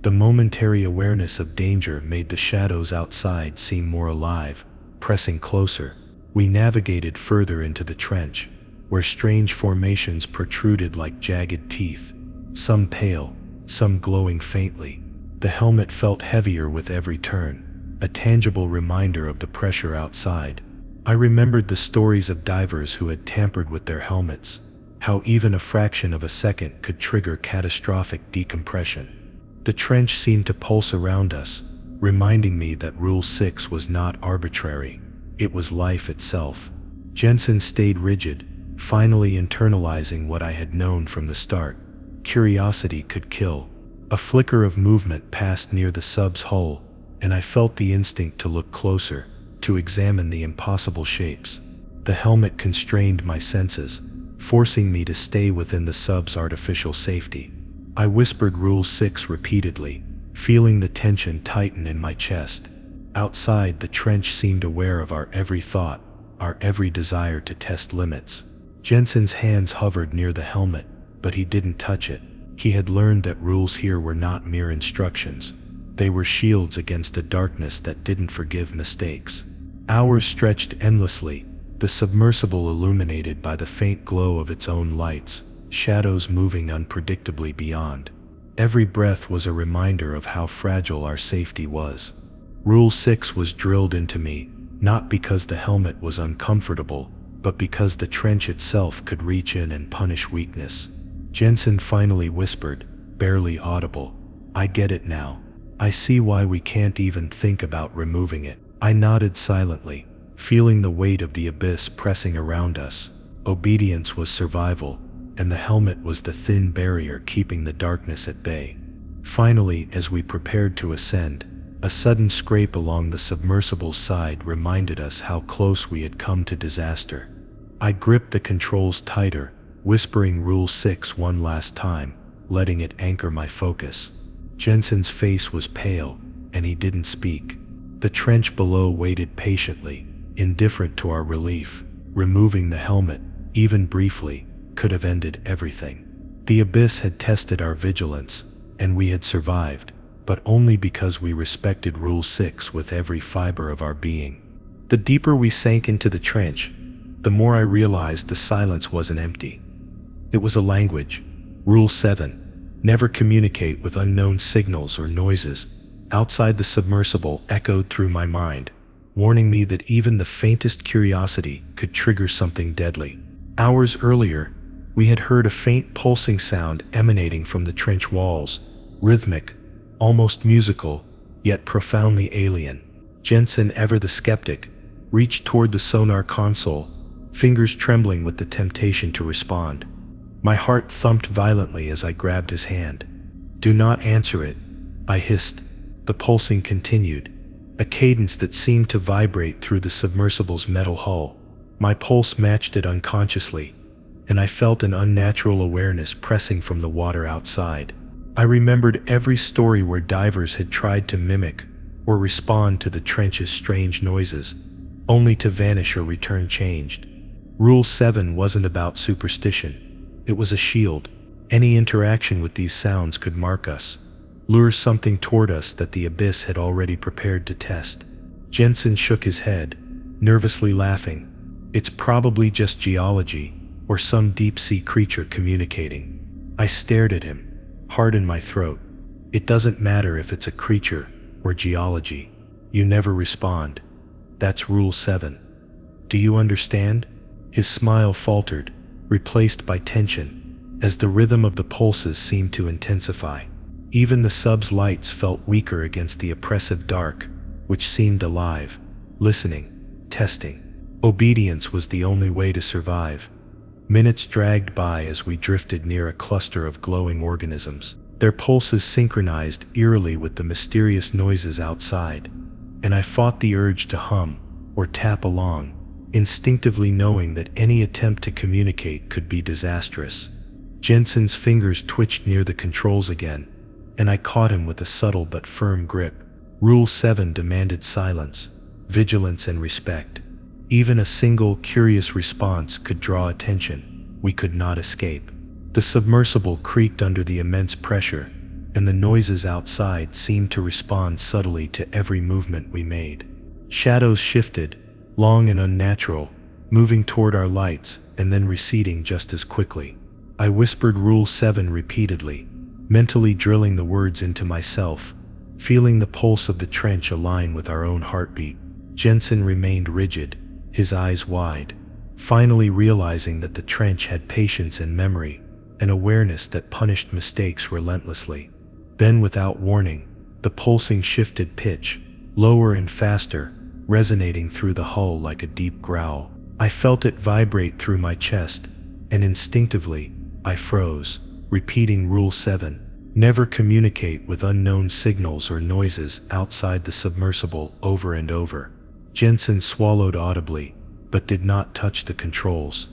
The momentary awareness of danger made the shadows outside seem more alive, pressing closer. We navigated further into the trench, where strange formations protruded like jagged teeth, some pale, some glowing faintly. The helmet felt heavier with every turn, a tangible reminder of the pressure outside. I remembered the stories of divers who had tampered with their helmets, how even a fraction of a second could trigger catastrophic decompression. The trench seemed to pulse around us, reminding me that Rule 6 was not arbitrary. It was life itself. Jensen stayed rigid, finally internalizing what I had known from the start. Curiosity could kill. A flicker of movement passed near the sub's hull, and I felt the instinct to look closer, to examine the impossible shapes. The helmet constrained my senses, forcing me to stay within the sub's artificial safety. I whispered Rule 6 repeatedly, feeling the tension tighten in my chest. Outside, the trench seemed aware of our every thought, our every desire to test limits. Jensen's hands hovered near the helmet, but he didn't touch it. He had learned that rules here were not mere instructions. They were shields against a darkness that didn't forgive mistakes. Hours stretched endlessly, the submersible illuminated by the faint glow of its own lights, shadows moving unpredictably beyond. Every breath was a reminder of how fragile our safety was. Rule 6 was drilled into me, not because the helmet was uncomfortable, but because the trench itself could reach in and punish weakness. Jensen finally whispered, barely audible, "I get it now. I see why we can't even think about removing it." I nodded silently, feeling the weight of the abyss pressing around us. Obedience was survival, and the helmet was the thin barrier keeping the darkness at bay. Finally, as we prepared to ascend, a sudden scrape along the submersible's side reminded us how close we had come to disaster. I gripped the controls tighter, whispering Rule 6 one last time, letting it anchor my focus. Jensen's face was pale, and he didn't speak. The trench below waited patiently, indifferent to our relief. Removing the helmet, even briefly, could have ended everything. The abyss had tested our vigilance, and we had survived, but only because we respected Rule 6 with every fiber of our being. The deeper we sank into the trench, the more I realized the silence wasn't empty. It was a language. Rule 7. Never communicate with unknown signals or noises. Outside the submersible echoed through my mind, warning me that even the faintest curiosity could trigger something deadly. Hours earlier, we had heard a faint pulsing sound emanating from the trench walls, rhythmic, almost musical, yet profoundly alien. Jensen, ever the skeptic, reached toward the sonar console, fingers trembling with the temptation to respond. My heart thumped violently as I grabbed his hand. "Do not answer it," I hissed. The pulsing continued, a cadence that seemed to vibrate through the submersible's metal hull. My pulse matched it unconsciously, and I felt an unnatural awareness pressing from the water outside. I remembered every story where divers had tried to mimic or respond to the trench's strange noises, only to vanish or return changed. Rule 7 wasn't about superstition. It was a shield. Any interaction with these sounds could mark us, lure something toward us that the abyss had already prepared to test. Jensen shook his head, nervously laughing. "It's probably just geology, or some deep-sea creature communicating." I stared at him, heart in my throat. "It doesn't matter if it's a creature or geology. You never respond. That's Rule 7. Do you understand?" His smile faltered, replaced by tension, as the rhythm of the pulses seemed to intensify. Even the sub's lights felt weaker against the oppressive dark, which seemed alive, listening, testing. Obedience was the only way to survive. Minutes dragged by as we drifted near a cluster of glowing organisms. Their pulses synchronized eerily with the mysterious noises outside, and I fought the urge to hum or tap along, instinctively knowing that any attempt to communicate could be disastrous. Jensen's fingers twitched near the controls again, and I caught him with a subtle but firm grip. Rule 7 demanded silence, vigilance, and respect. Even a single curious response could draw attention. We could not escape. The submersible creaked under the immense pressure, and the noises outside seemed to respond subtly to every movement we made. Shadows shifted, long and unnatural, moving toward our lights and then receding just as quickly. I whispered Rule 7 repeatedly, mentally drilling the words into myself, feeling the pulse of the trench align with our own heartbeat. Jensen remained rigid, his eyes wide, finally realizing that the trench had patience and memory, an awareness that punished mistakes relentlessly. Then, without warning, the pulsing shifted pitch, lower and faster, resonating through the hull like a deep growl. I felt it vibrate through my chest, and instinctively, I froze, repeating Rule 7. Never communicate with unknown signals or noises outside the submersible over and over. Jensen swallowed audibly, but did not touch the controls.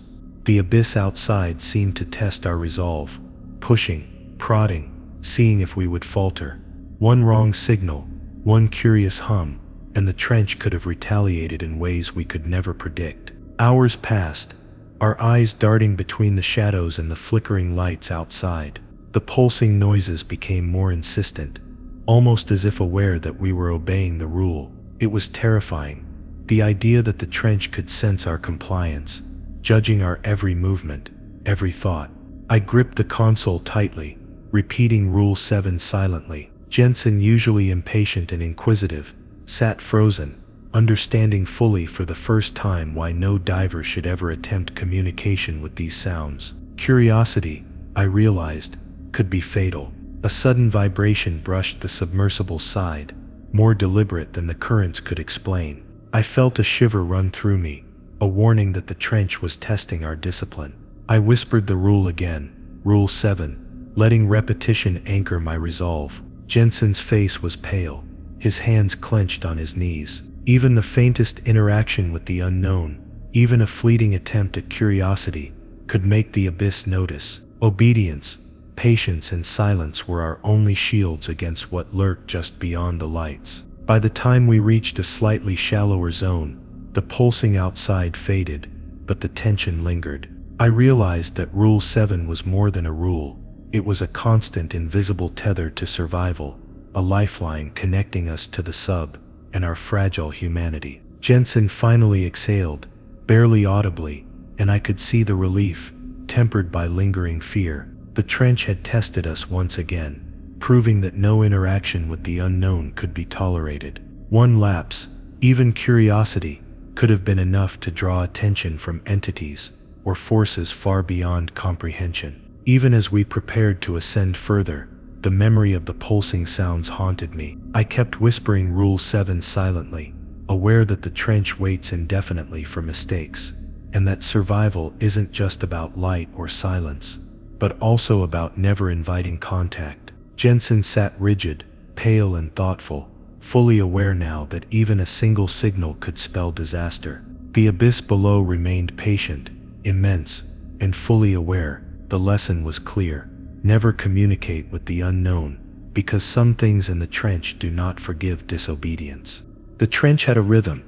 The abyss outside seemed to test our resolve, pushing, prodding, seeing if we would falter. One wrong signal, one curious hum, and the trench could have retaliated in ways we could never predict. Hours passed, our eyes darting between the shadows and the flickering lights outside. The pulsing noises became more insistent, almost as if aware that we were obeying the rule. It was terrifying, the idea that the trench could sense our compliance, judging our every movement, every thought. I gripped the console tightly, repeating Rule 7 silently. Jensen, usually impatient and inquisitive, sat frozen, understanding fully for the first time why no diver should ever attempt communication with these sounds. Curiosity, I realized, could be fatal. A sudden vibration brushed the submersible's side, more deliberate than the currents could explain. I felt a shiver run through me, a warning that the trench was testing our discipline. I whispered the rule again, Rule 7, letting repetition anchor my resolve. Jensen's face was pale, his hands clenched on his knees. Even the faintest interaction with the unknown, even a fleeting attempt at curiosity, could make the abyss notice. Obedience, patience, and silence were our only shields against what lurked just beyond the lights. By the time we reached a slightly shallower zone, the pulsing outside faded, but the tension lingered. I realized that Rule 7 was more than a rule. It was a constant, invisible tether to survival, a lifeline connecting us to the sub and our fragile humanity. Jensen finally exhaled, barely audibly, and I could see the relief, tempered by lingering fear. The trench had tested us once again, proving that no interaction with the unknown could be tolerated. One lapse, even curiosity, could have been enough to draw attention from entities or forces far beyond comprehension. Even as we prepared to ascend further, the memory of the pulsing sounds haunted me. I kept whispering Rule 7 silently, aware that the trench waits indefinitely for mistakes, and that survival isn't just about light or silence. but also about never inviting contact. Jensen sat rigid, pale and thoughtful, fully aware now that even a single signal could spell disaster. The abyss below remained patient, immense, and fully aware. The lesson was clear: never communicate with the unknown, because some things in the trench do not forgive disobedience. The trench had a rhythm,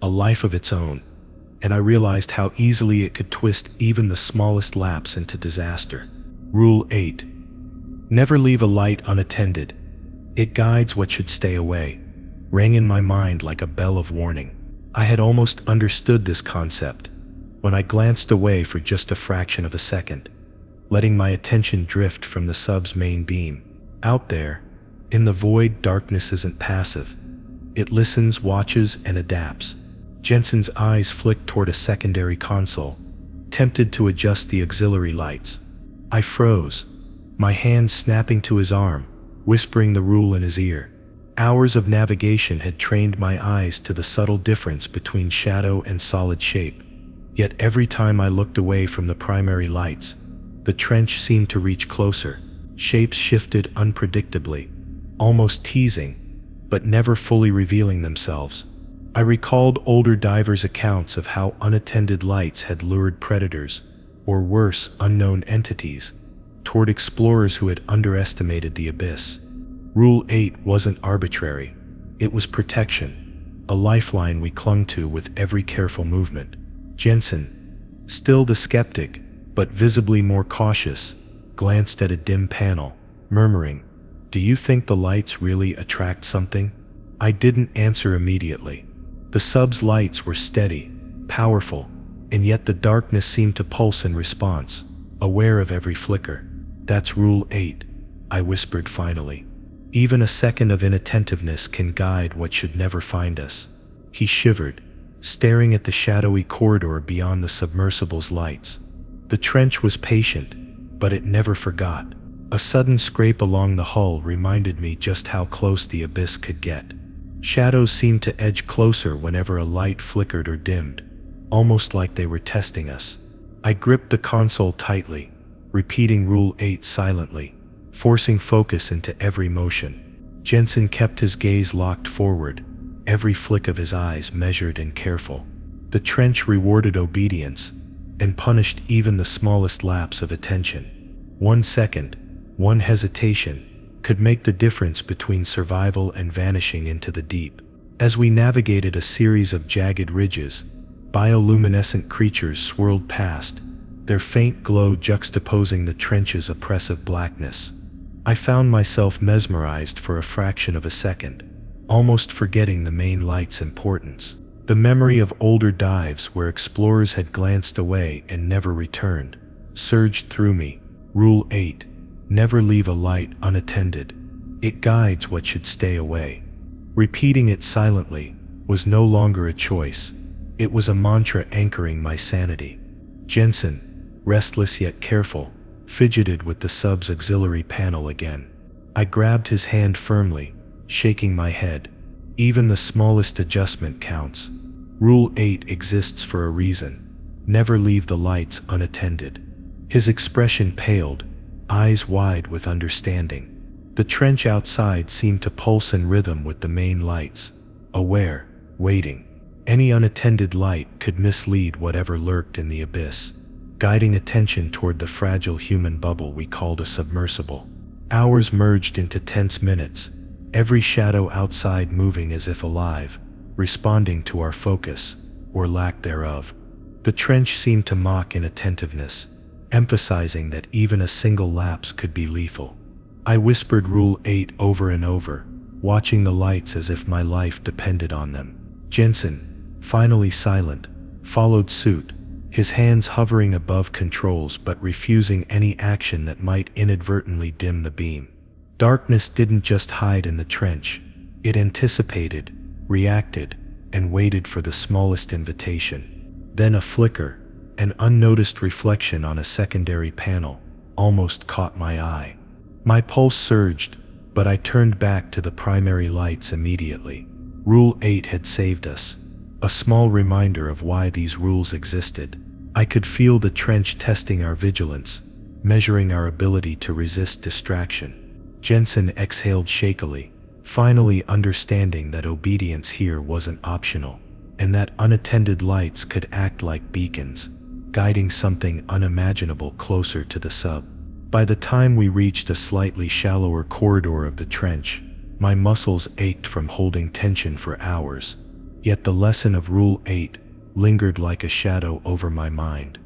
a life of its own, and I realized how easily it could twist even the smallest lapse into disaster. Rule 8. Never leave a light unattended. It guides what should stay away, rang in my mind like a bell of warning. I had almost understood this concept when I glanced away for just a fraction of a second, letting my attention drift from the sub's main beam. Out there, in the void, darkness isn't passive. It listens, watches, and adapts. Jensen's eyes flicked toward a secondary console, tempted to adjust the auxiliary lights. I froze, my hand snapping to his arm, whispering the rule in his ear. Hours of navigation had trained my eyes to the subtle difference between shadow and solid shape. Yet every time I looked away from the primary lights, the trench seemed to reach closer. Shapes shifted unpredictably, almost teasing, but never fully revealing themselves. I recalled older divers' accounts of how unattended lights had lured predators, or worse, unknown entities, toward explorers who had underestimated the abyss. Rule 8 wasn't arbitrary. It was protection, a lifeline we clung to with every careful movement. Jensen, still the skeptic, but visibly more cautious, glanced at a dim panel, murmuring, "Do you think the lights really attract something?" I didn't answer immediately. The sub's lights were steady, powerful, and yet the darkness seemed to pulse in response, aware of every flicker. "That's Rule 8, I whispered finally. "Even a second of inattentiveness can guide what should never find us." He shivered, staring at the shadowy corridor beyond the submersible's lights. The trench was patient, but it never forgot. A sudden scrape along the hull reminded me just how close the abyss could get. Shadows seemed to edge closer whenever a light flickered or dimmed, almost like they were testing us. I gripped the console tightly, repeating Rule 8 silently, forcing focus into every motion. Jensen kept his gaze locked forward, every flick of his eyes measured and careful. The trench rewarded obedience and punished even the smallest lapse of attention. 1 second, one hesitation, could make the difference between survival and vanishing into the deep. As we navigated a series of jagged ridges, bioluminescent creatures swirled past, their faint glow juxtaposing the trench's oppressive blackness. I found myself mesmerized for a fraction of a second, almost forgetting the main light's importance. The memory of older dives where explorers had glanced away and never returned surged through me. Rule 8. Never leave a light unattended. It guides what should stay away. Repeating it silently was no longer a choice. It was a mantra anchoring my sanity. Jensen, restless yet careful, fidgeted with the sub's auxiliary panel again. I grabbed his hand firmly, shaking my head. Even the smallest adjustment counts. Rule 8 exists for a reason. Never leave the lights unattended. His expression paled, eyes wide with understanding. The trench outside seemed to pulse in rhythm with the main lights, aware, waiting. Any unattended light could mislead whatever lurked in the abyss, guiding attention toward the fragile human bubble we called a submersible. Hours merged into tense minutes, every shadow outside moving as if alive, responding to our focus, or lack thereof. The trench seemed to mock inattentiveness, emphasizing that even a single lapse could be lethal. I whispered Rule 8 over and over, watching the lights as if my life depended on them. Jensen, finally silent, followed suit, his hands hovering above controls but refusing any action that might inadvertently dim the beam. Darkness didn't just hide in the trench. It anticipated, reacted, and waited for the smallest invitation. Then a flicker, an unnoticed reflection on a secondary panel, almost caught my eye. My pulse surged, but I turned back to the primary lights immediately. Rule 8 had saved us, a small reminder of why these rules existed. I could feel the trench testing our vigilance, measuring our ability to resist distraction. Jensen exhaled shakily, finally understanding that obedience here wasn't optional, and that unattended lights could act like beacons, guiding something unimaginable closer to the sub. By the time we reached a slightly shallower corridor of the trench, my muscles ached from holding tension for hours. Yet the lesson of Rule 8 lingered like a shadow over my mind.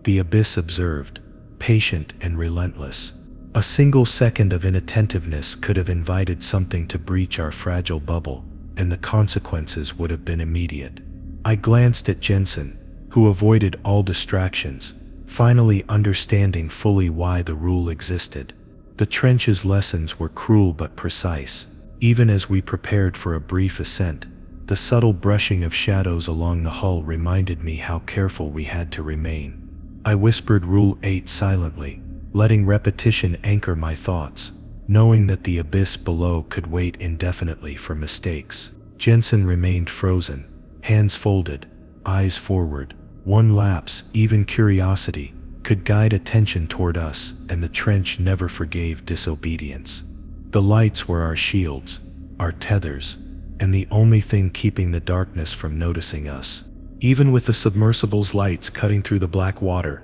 The abyss observed, patient and relentless. A single second of inattentiveness could have invited something to breach our fragile bubble, and the consequences would have been immediate. I glanced at Jensen, who avoided all distractions, finally understanding fully why the rule existed. The trench's lessons were cruel but precise. Even as we prepared for a brief ascent, the subtle brushing of shadows along the hull reminded me how careful we had to remain. I whispered Rule 8 silently, letting repetition anchor my thoughts, knowing that the abyss below could wait indefinitely for mistakes. Jensen remained frozen, hands folded, eyes forward. One lapse, even curiosity, could guide attention toward us, and the trench never forgave disobedience. The lights were our shields, our tethers, and the only thing keeping the darkness from noticing us. Even with the submersible's lights cutting through the black water,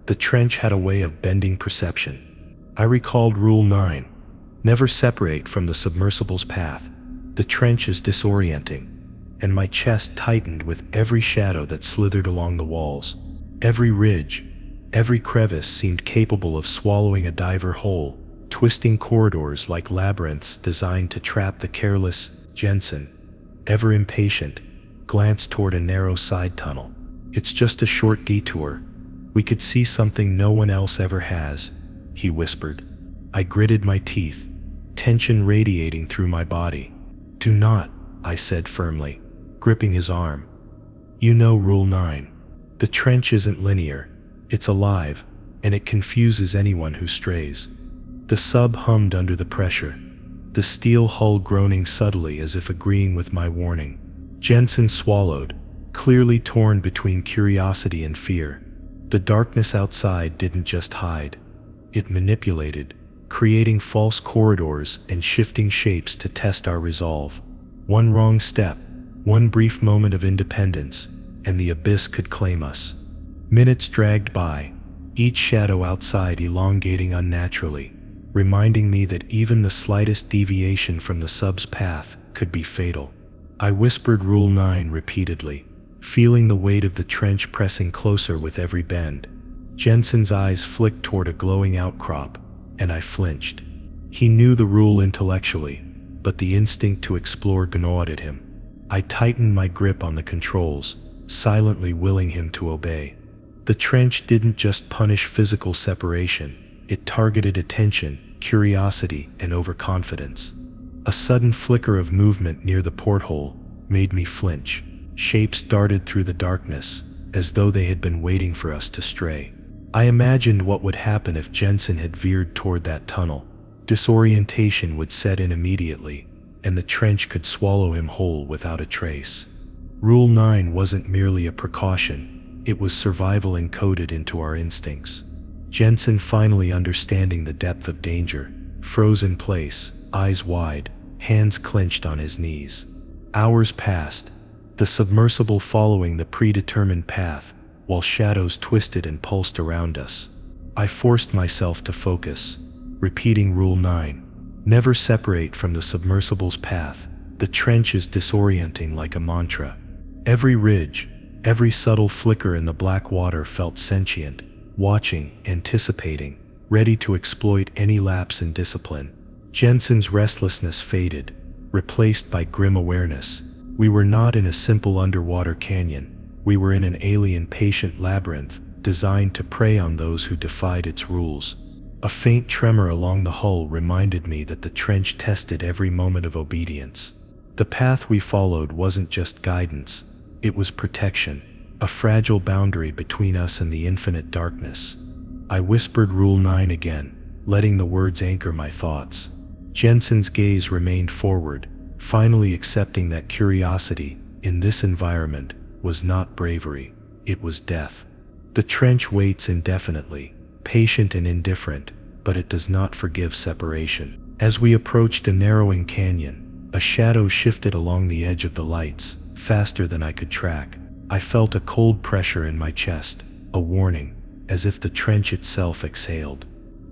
the trench had a way of bending perception. I recalled Rule 9, never separate from the submersible's path. The trench is disorienting, and my chest tightened with every shadow that slithered along the walls. Every ridge, every crevice seemed capable of swallowing a diver whole, twisting corridors like labyrinths designed to trap the careless. Jensen, ever impatient, glanced toward a narrow side tunnel. "It's just a short detour. We could see something no one else ever has," he whispered. I gritted my teeth, tension radiating through my body. "Do not," I said firmly, gripping his arm. "You know Rule 9. The trench isn't linear. It's alive, and it confuses anyone who strays." The sub hummed under the pressure, the steel hull groaning subtly as if agreeing with my warning. Jensen swallowed, clearly torn between curiosity and fear. The darkness outside didn't just hide. It manipulated, creating false corridors and shifting shapes to test our resolve. One wrong step, one brief moment of independence, and the abyss could claim us. Minutes dragged by, each shadow outside elongating unnaturally, reminding me that even the slightest deviation from the sub's path could be fatal. I whispered Rule 9 repeatedly, feeling the weight of the trench pressing closer with every bend. Jensen's eyes flicked toward a glowing outcrop, and I flinched. He knew the rule intellectually, but the instinct to explore gnawed at him. I tightened my grip on the controls, silently willing him to obey. The trench didn't just punish physical separation, it targeted attention, curiosity, and overconfidence. A sudden flicker of movement near the porthole made me flinch. Shapes darted through the darkness, as though they had been waiting for us to stray. I imagined what would happen if Jensen had veered toward that tunnel. Disorientation would set in immediately, and the trench could swallow him whole without a trace. Rule 9 wasn't merely a precaution, it was survival encoded into our instincts. Jensen, finally understanding the depth of danger, froze in place, eyes wide, hands clenched on his knees. Hours passed, the submersible following the predetermined path, while shadows twisted and pulsed around us. I forced myself to focus, repeating Rule 9. Never separate from the submersible's path. The trench is disorienting like a mantra. Every ridge, every subtle flicker in the black water felt sentient, watching, anticipating, ready to exploit any lapse in discipline. Jensen's restlessness faded, replaced by grim awareness. We were not in a simple underwater canyon. We were in an alien patient labyrinth, designed to prey on those who defied its rules. A faint tremor along the hull reminded me that the trench tested every moment of obedience. The path we followed wasn't just guidance, it was protection, a fragile boundary between us and the infinite darkness. I whispered Rule 9 again, letting the words anchor my thoughts. Jensen's gaze remained forward, finally accepting that curiosity, in this environment, was not bravery, it was death. The trench waits indefinitely, patient and indifferent, but it does not forgive separation. As we approached a narrowing canyon, a shadow shifted along the edge of the lights, faster than I could track. I felt a cold pressure in my chest, a warning, as if the trench itself exhaled.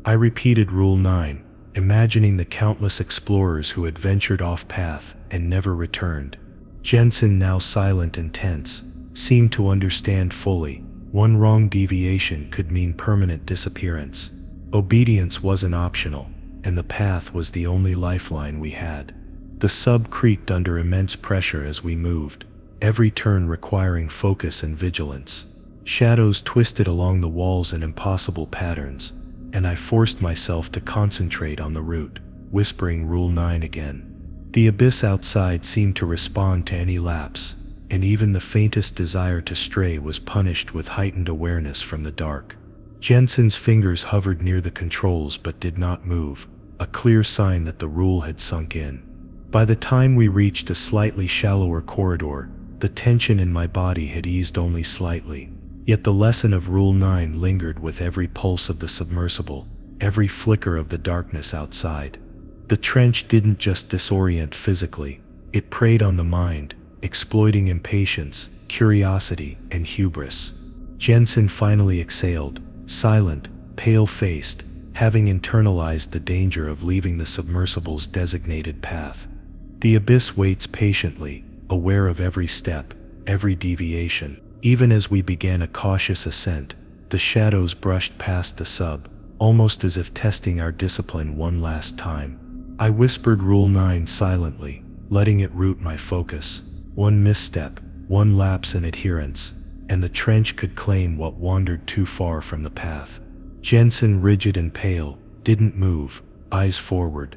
I repeated Rule 9, imagining the countless explorers who had ventured off-path and never returned. Jensen, now silent and tense, seemed to understand fully. One wrong deviation could mean permanent disappearance. Obedience wasn't optional, and the path was the only lifeline we had. The sub creaked under immense pressure as we moved, every turn requiring focus and vigilance. Shadows twisted along the walls in impossible patterns, and I forced myself to concentrate on the route, whispering Rule 9 again. The abyss outside seemed to respond to any lapse, and even the faintest desire to stray was punished with heightened awareness from the dark. Jensen's fingers hovered near the controls but did not move, a clear sign that the rule had sunk in. By the time we reached a slightly shallower corridor, the tension in my body had eased only slightly. Yet the lesson of Rule 9 lingered with every pulse of the submersible, every flicker of the darkness outside. The trench didn't just disorient physically, it preyed on the mind, exploiting impatience, curiosity, and hubris. Jensen finally exhaled, silent, pale-faced, having internalized the danger of leaving the submersible's designated path. The abyss waits patiently, aware of every step, every deviation. Even as we began a cautious ascent, the shadows brushed past the sub, almost as if testing our discipline one last time. I whispered Rule 9 silently, letting it root my focus. One misstep, one lapse in adherence, and the trench could claim what wandered too far from the path. Jensen, rigid and pale, didn't move, eyes forward.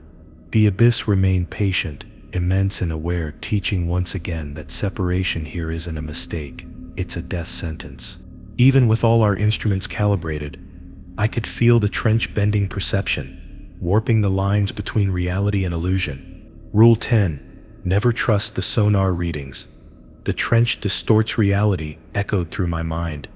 The abyss remained patient, immense and aware, teaching once again that separation here isn't a mistake. It's a death sentence. Even with all our instruments calibrated, I could feel the trench bending perception, warping the lines between reality and illusion. Rule 10, never trust the sonar readings. The trench distorts reality, echoed through my mind,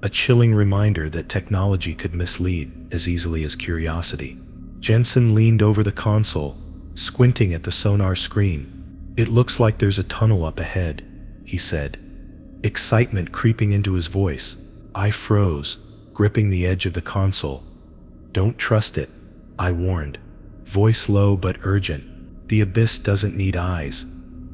a chilling reminder that technology could mislead as easily as curiosity. Jensen leaned over the console, squinting at the sonar screen. It looks like there's a tunnel up ahead, he said, excitement creeping into his voice. I froze, gripping the edge of the console. Don't trust it, I warned, voice low but urgent. The abyss doesn't need eyes.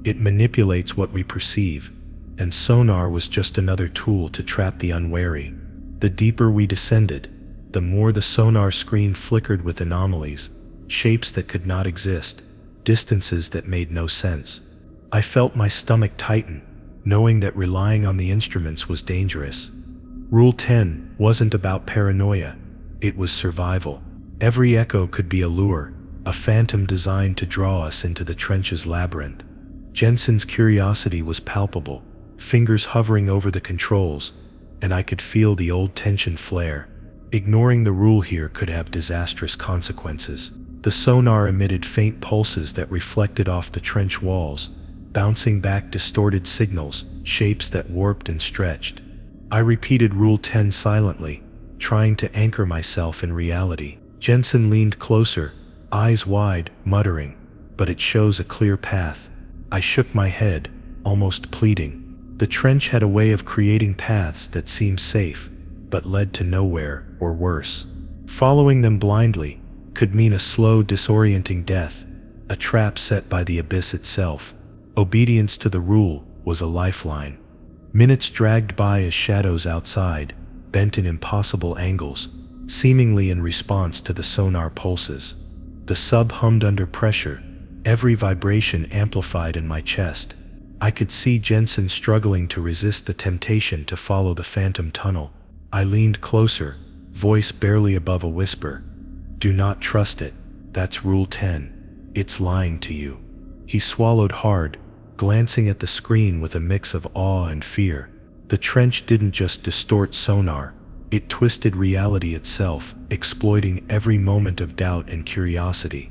It manipulates what we perceive, and sonar was just another tool to trap the unwary. The deeper we descended, the more the sonar screen flickered with anomalies, shapes that could not exist, distances that made no sense. I felt my stomach tighten, knowing that relying on the instruments was dangerous. Rule 10 wasn't about paranoia, it was survival. Every echo could be a lure, a phantom designed to draw us into the trench's labyrinth. Jensen's curiosity was palpable, fingers hovering over the controls, and I could feel the old tension flare. Ignoring the rule here could have disastrous consequences. The sonar emitted faint pulses that reflected off the trench walls, bouncing back distorted signals, shapes that warped and stretched. I repeated Rule 10 silently, trying to anchor myself in reality. Jensen leaned closer, eyes wide, muttering, "But it shows a clear path." I shook my head, almost pleading. The trench had a way of creating paths that seemed safe, but led to nowhere, or worse. Following them blindly could mean a slow, disorienting death, a trap set by the abyss itself. Obedience to the rule was a lifeline. Minutes dragged by as shadows outside, bent in impossible angles, seemingly in response to the sonar pulses. The sub hummed under pressure, every vibration amplified in my chest. I could see Jensen struggling to resist the temptation to follow the phantom tunnel. I leaned closer, voice barely above a whisper. "Do not trust it. That's Rule 10. It's lying to you." He swallowed hard, glancing at the screen with a mix of awe and fear. The trench didn't just distort sonar, it twisted reality itself, exploiting every moment of doubt and curiosity.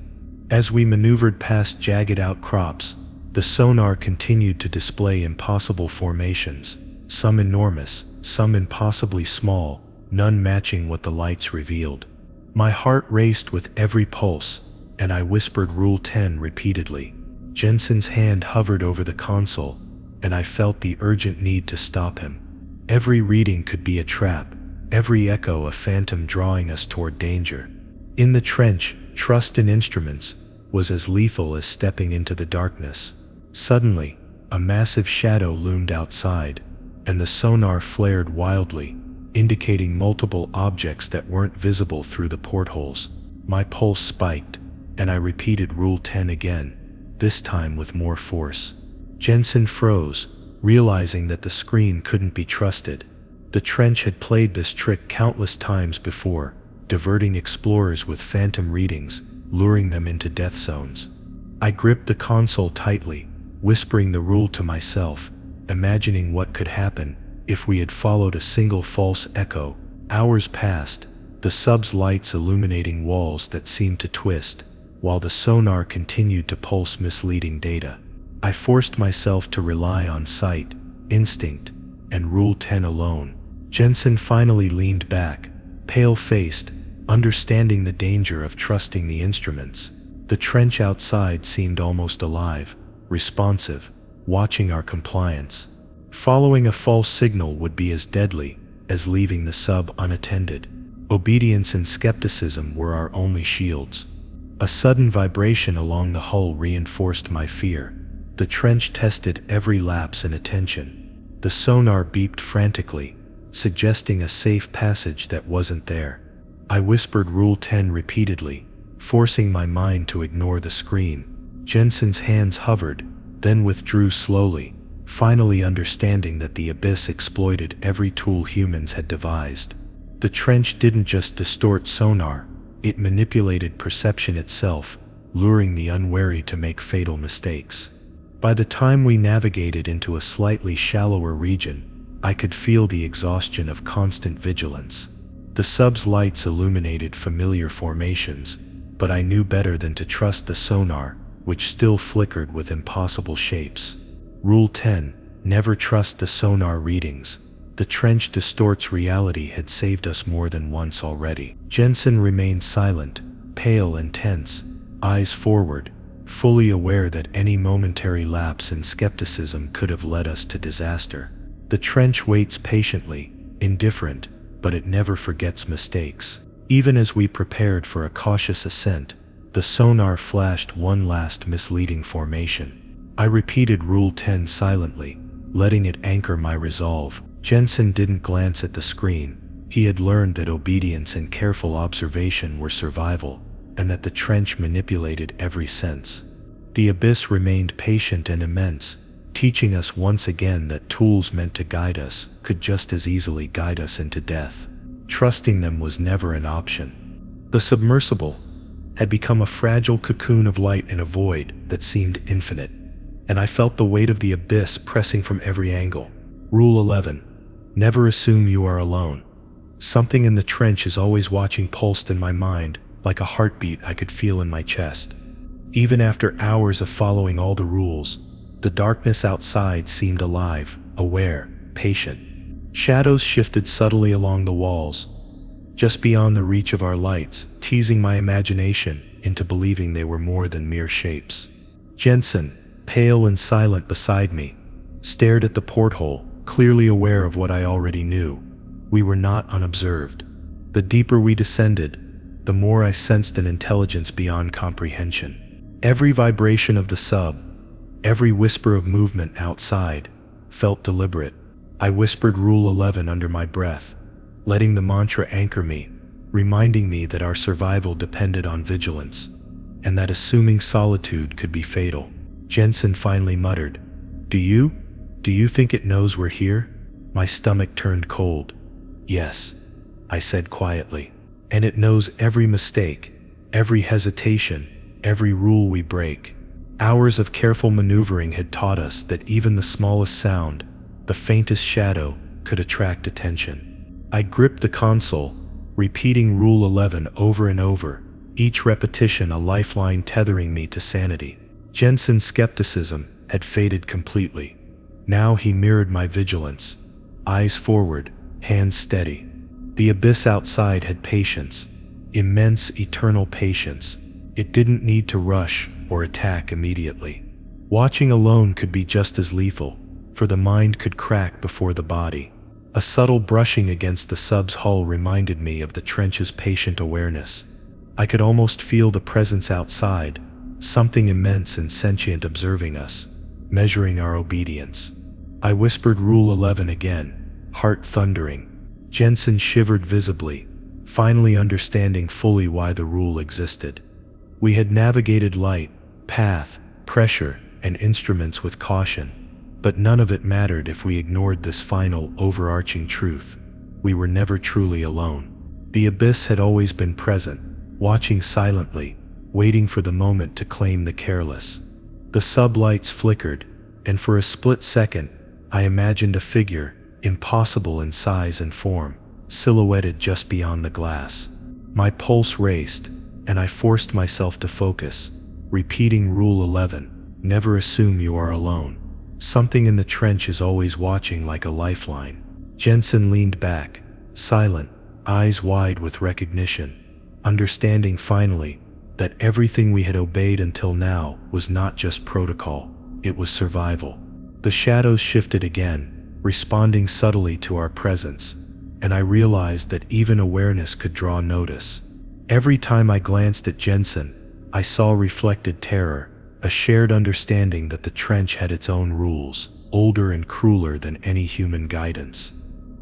As we maneuvered past jagged outcrops, the sonar continued to display impossible formations, some enormous, some impossibly small, none matching what the lights revealed. My heart raced with every pulse, and I whispered Rule 10 repeatedly. Jensen's hand hovered over the console, and I felt the urgent need to stop him. Every reading could be a trap, every echo a phantom drawing us toward danger. In the trench, trust in instruments was as lethal as stepping into the darkness. Suddenly, a massive shadow loomed outside, and the sonar flared wildly, indicating multiple objects that weren't visible through the portholes. My pulse spiked, and I repeated Rule 10 again, this time with more force. Jensen froze, realizing that the screen couldn't be trusted. The trench had played this trick countless times before, diverting explorers with phantom readings, luring them into death zones. I gripped the console tightly, whispering the rule to myself, imagining what could happen if we had followed a single false echo. Hours passed, the sub's lights illuminating walls that seemed to twist, while the sonar continued to pulse misleading data. I forced myself to rely on sight, instinct, and Rule 10 alone. Jensen finally leaned back, pale-faced, understanding the danger of trusting the instruments. The trench outside seemed almost alive, responsive, watching our compliance. Following a false signal would be as deadly as leaving the sub unattended. Obedience and skepticism were our only shields. A sudden vibration along the hull reinforced my fear. The trench tested every lapse in attention. The sonar beeped frantically, suggesting a safe passage that wasn't there. I whispered Rule 10 repeatedly, forcing my mind to ignore the screen. Jensen's hands hovered, then withdrew slowly, finally understanding that the abyss exploited every tool humans had devised. The trench didn't just distort sonar, it manipulated perception itself, luring the unwary to make fatal mistakes. By the time we navigated into a slightly shallower region, I could feel the exhaustion of constant vigilance. The sub's lights illuminated familiar formations, but I knew better than to trust the sonar, which still flickered with impossible shapes. Rule 10: never trust the sonar readings. The trench distorts reality had saved us more than once already. Jensen remained silent, pale and tense, eyes forward, fully aware that any momentary lapse in skepticism could have led us to disaster. The trench waits patiently, indifferent, but it never forgets mistakes. Even as we prepared for a cautious ascent, the sonar flashed one last misleading formation. I repeated Rule 10 silently, letting it anchor my resolve. Jensen didn't glance at the screen. He had learned that obedience and careful observation were survival, and that the trench manipulated every sense. The abyss remained patient and immense, teaching us once again that tools meant to guide us could just as easily guide us into death. Trusting them was never an option. The submersible had become a fragile cocoon of light in a void that seemed infinite, and I felt the weight of the abyss pressing from every angle. Rule 11: never assume you are alone. Something in the trench is always watching pulsed in my mind, like a heartbeat I could feel in my chest. Even after hours of following all the rules, the darkness outside seemed alive, aware, patient. Shadows shifted subtly along the walls, just beyond the reach of our lights, teasing my imagination into believing they were more than mere shapes. Jensen, pale and silent beside me, stared at the porthole, clearly aware of what I already knew. We were not unobserved. The deeper we descended, the more I sensed an intelligence beyond comprehension. Every vibration of the sub, every whisper of movement outside, felt deliberate. I whispered Rule 11 under my breath, letting the mantra anchor me, reminding me that our survival depended on vigilance, and that assuming solitude could be fatal. Jensen finally muttered, Do you think it knows we're here?" My stomach turned cold. "Yes," I said quietly. "And it knows every mistake, every hesitation, every rule we break." Hours of careful maneuvering had taught us that even the smallest sound, the faintest shadow, could attract attention. I gripped the console, repeating Rule 11 over and over, each repetition a lifeline tethering me to sanity. Jensen's skepticism had faded completely. Now he mirrored my vigilance, eyes forward, hands steady. The abyss outside had patience, immense eternal patience. It didn't need to rush or attack immediately. Watching alone could be just as lethal, for the mind could crack before the body. A subtle brushing against the sub's hull reminded me of the trench's patient awareness. I could almost feel the presence outside, something immense and sentient observing us, measuring our obedience. I whispered Rule 11 again, heart thundering. Jensen shivered visibly, finally understanding fully why the rule existed. We had navigated light, path, pressure, and instruments with caution, but none of it mattered if we ignored this final, overarching truth. We were never truly alone. The abyss had always been present, watching silently, waiting for the moment to claim the careless. The sublights flickered, and for a split second, I imagined a figure, impossible in size and form, silhouetted just beyond the glass. My pulse raced, and I forced myself to focus, repeating Rule 11, never assume you are alone. Something in the trench is always watching like a lifeline. Jensen leaned back, silent, eyes wide with recognition, understanding finally that everything we had obeyed until now was not just protocol, it was survival. The shadows shifted again, responding subtly to our presence, and I realized that even awareness could draw notice. Every time I glanced at Jensen, I saw reflected terror, a shared understanding that the trench had its own rules, older and crueler than any human guidance.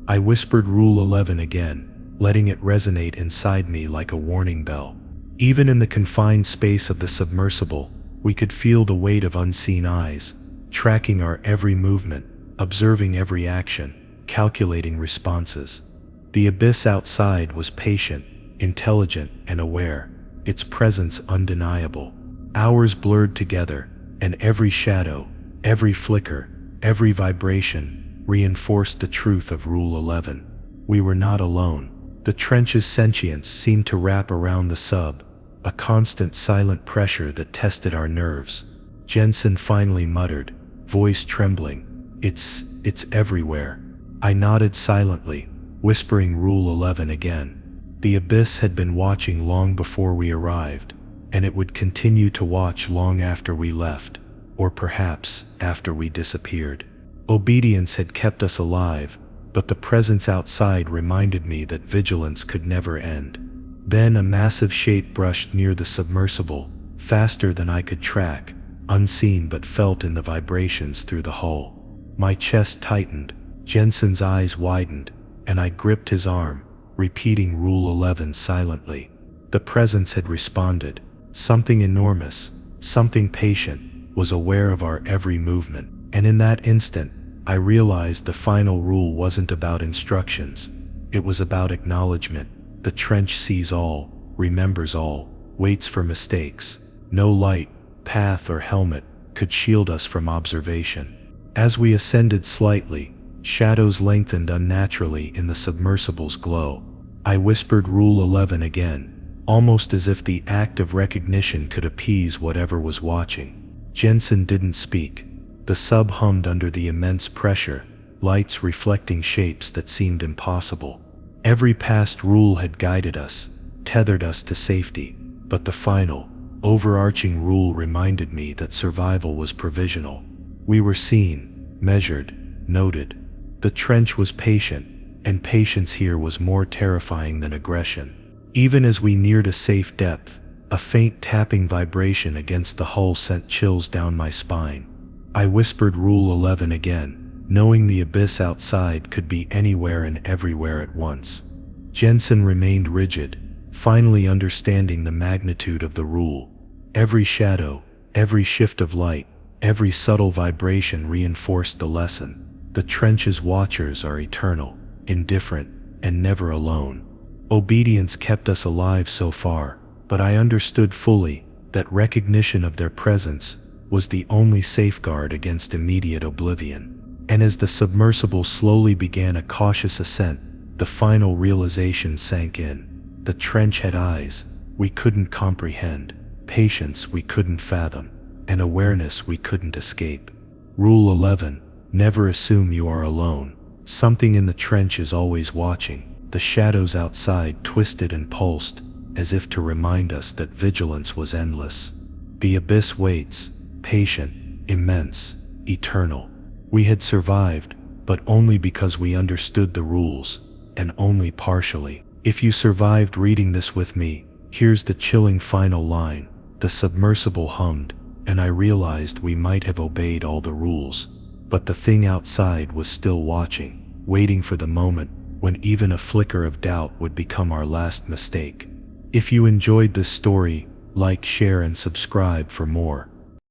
I whispered Rule 11 again, letting it resonate inside me like a warning bell. Even in the confined space of the submersible, we could feel the weight of unseen eyes, tracking our every movement, observing every action, calculating responses. The abyss outside was patient, intelligent, and aware, its presence undeniable. Hours blurred together, and every shadow, every flicker, every vibration reinforced the truth of Rule 11. We were not alone. The trench's sentience seemed to wrap around the sub, a constant silent pressure that tested our nerves. Jensen finally muttered, voice trembling, It's everywhere. I nodded silently, whispering Rule 11 again. The abyss had been watching long before we arrived, and it would continue to watch long after we left, or perhaps after we disappeared. Obedience had kept us alive, but the presence outside reminded me that vigilance could never end. Then a massive shape brushed near the submersible, faster than I could track, unseen but felt in the vibrations through the hull. My chest tightened, Jensen's eyes widened, and I gripped his arm, repeating Rule 11 silently. The presence had responded. Something enormous, something patient, was aware of our every movement, and in that instant, I realized the final rule wasn't about instructions. It was about acknowledgement. The trench sees all, remembers all, waits for mistakes. No light, path, or helmet could shield us from observation. As we ascended slightly, shadows lengthened unnaturally in the submersible's glow. I whispered Rule 11 again, almost as if the act of recognition could appease whatever was watching. Jensen didn't speak. The sub hummed under the immense pressure, lights reflecting shapes that seemed impossible. Every past rule had guided us, tethered us to safety, but the final, overarching rule reminded me that survival was provisional. We were seen, measured, noted. The trench was patient, and patience here was more terrifying than aggression. Even as we neared a safe depth, a faint tapping vibration against the hull sent chills down my spine. I whispered Rule 11 again, knowing the abyss outside could be anywhere and everywhere at once. Jensen remained rigid, finally understanding the magnitude of the rule. Every shadow, every shift of light, every subtle vibration reinforced the lesson. The trench's watchers are eternal, indifferent, and never alone. Obedience kept us alive so far, but I understood fully that recognition of their presence was the only safeguard against immediate oblivion. And as the submersible slowly began a cautious ascent, the final realization sank in. The trench had eyes we couldn't comprehend, patience we couldn't fathom, and awareness we couldn't escape. Rule 11, never assume you are alone. Something in the trench is always watching, The shadows outside twisted and pulsed, as if to remind us that vigilance was endless. The abyss waits, patient, immense, eternal. We had survived, but only because we understood the rules, and only partially. If you survived reading this with me, here's the chilling final line. The submersible hummed, and I realized we might have obeyed all the rules, but the thing outside was still watching, waiting for the moment when even a flicker of doubt would become our last mistake. If you enjoyed this story, like, share, and subscribe for more.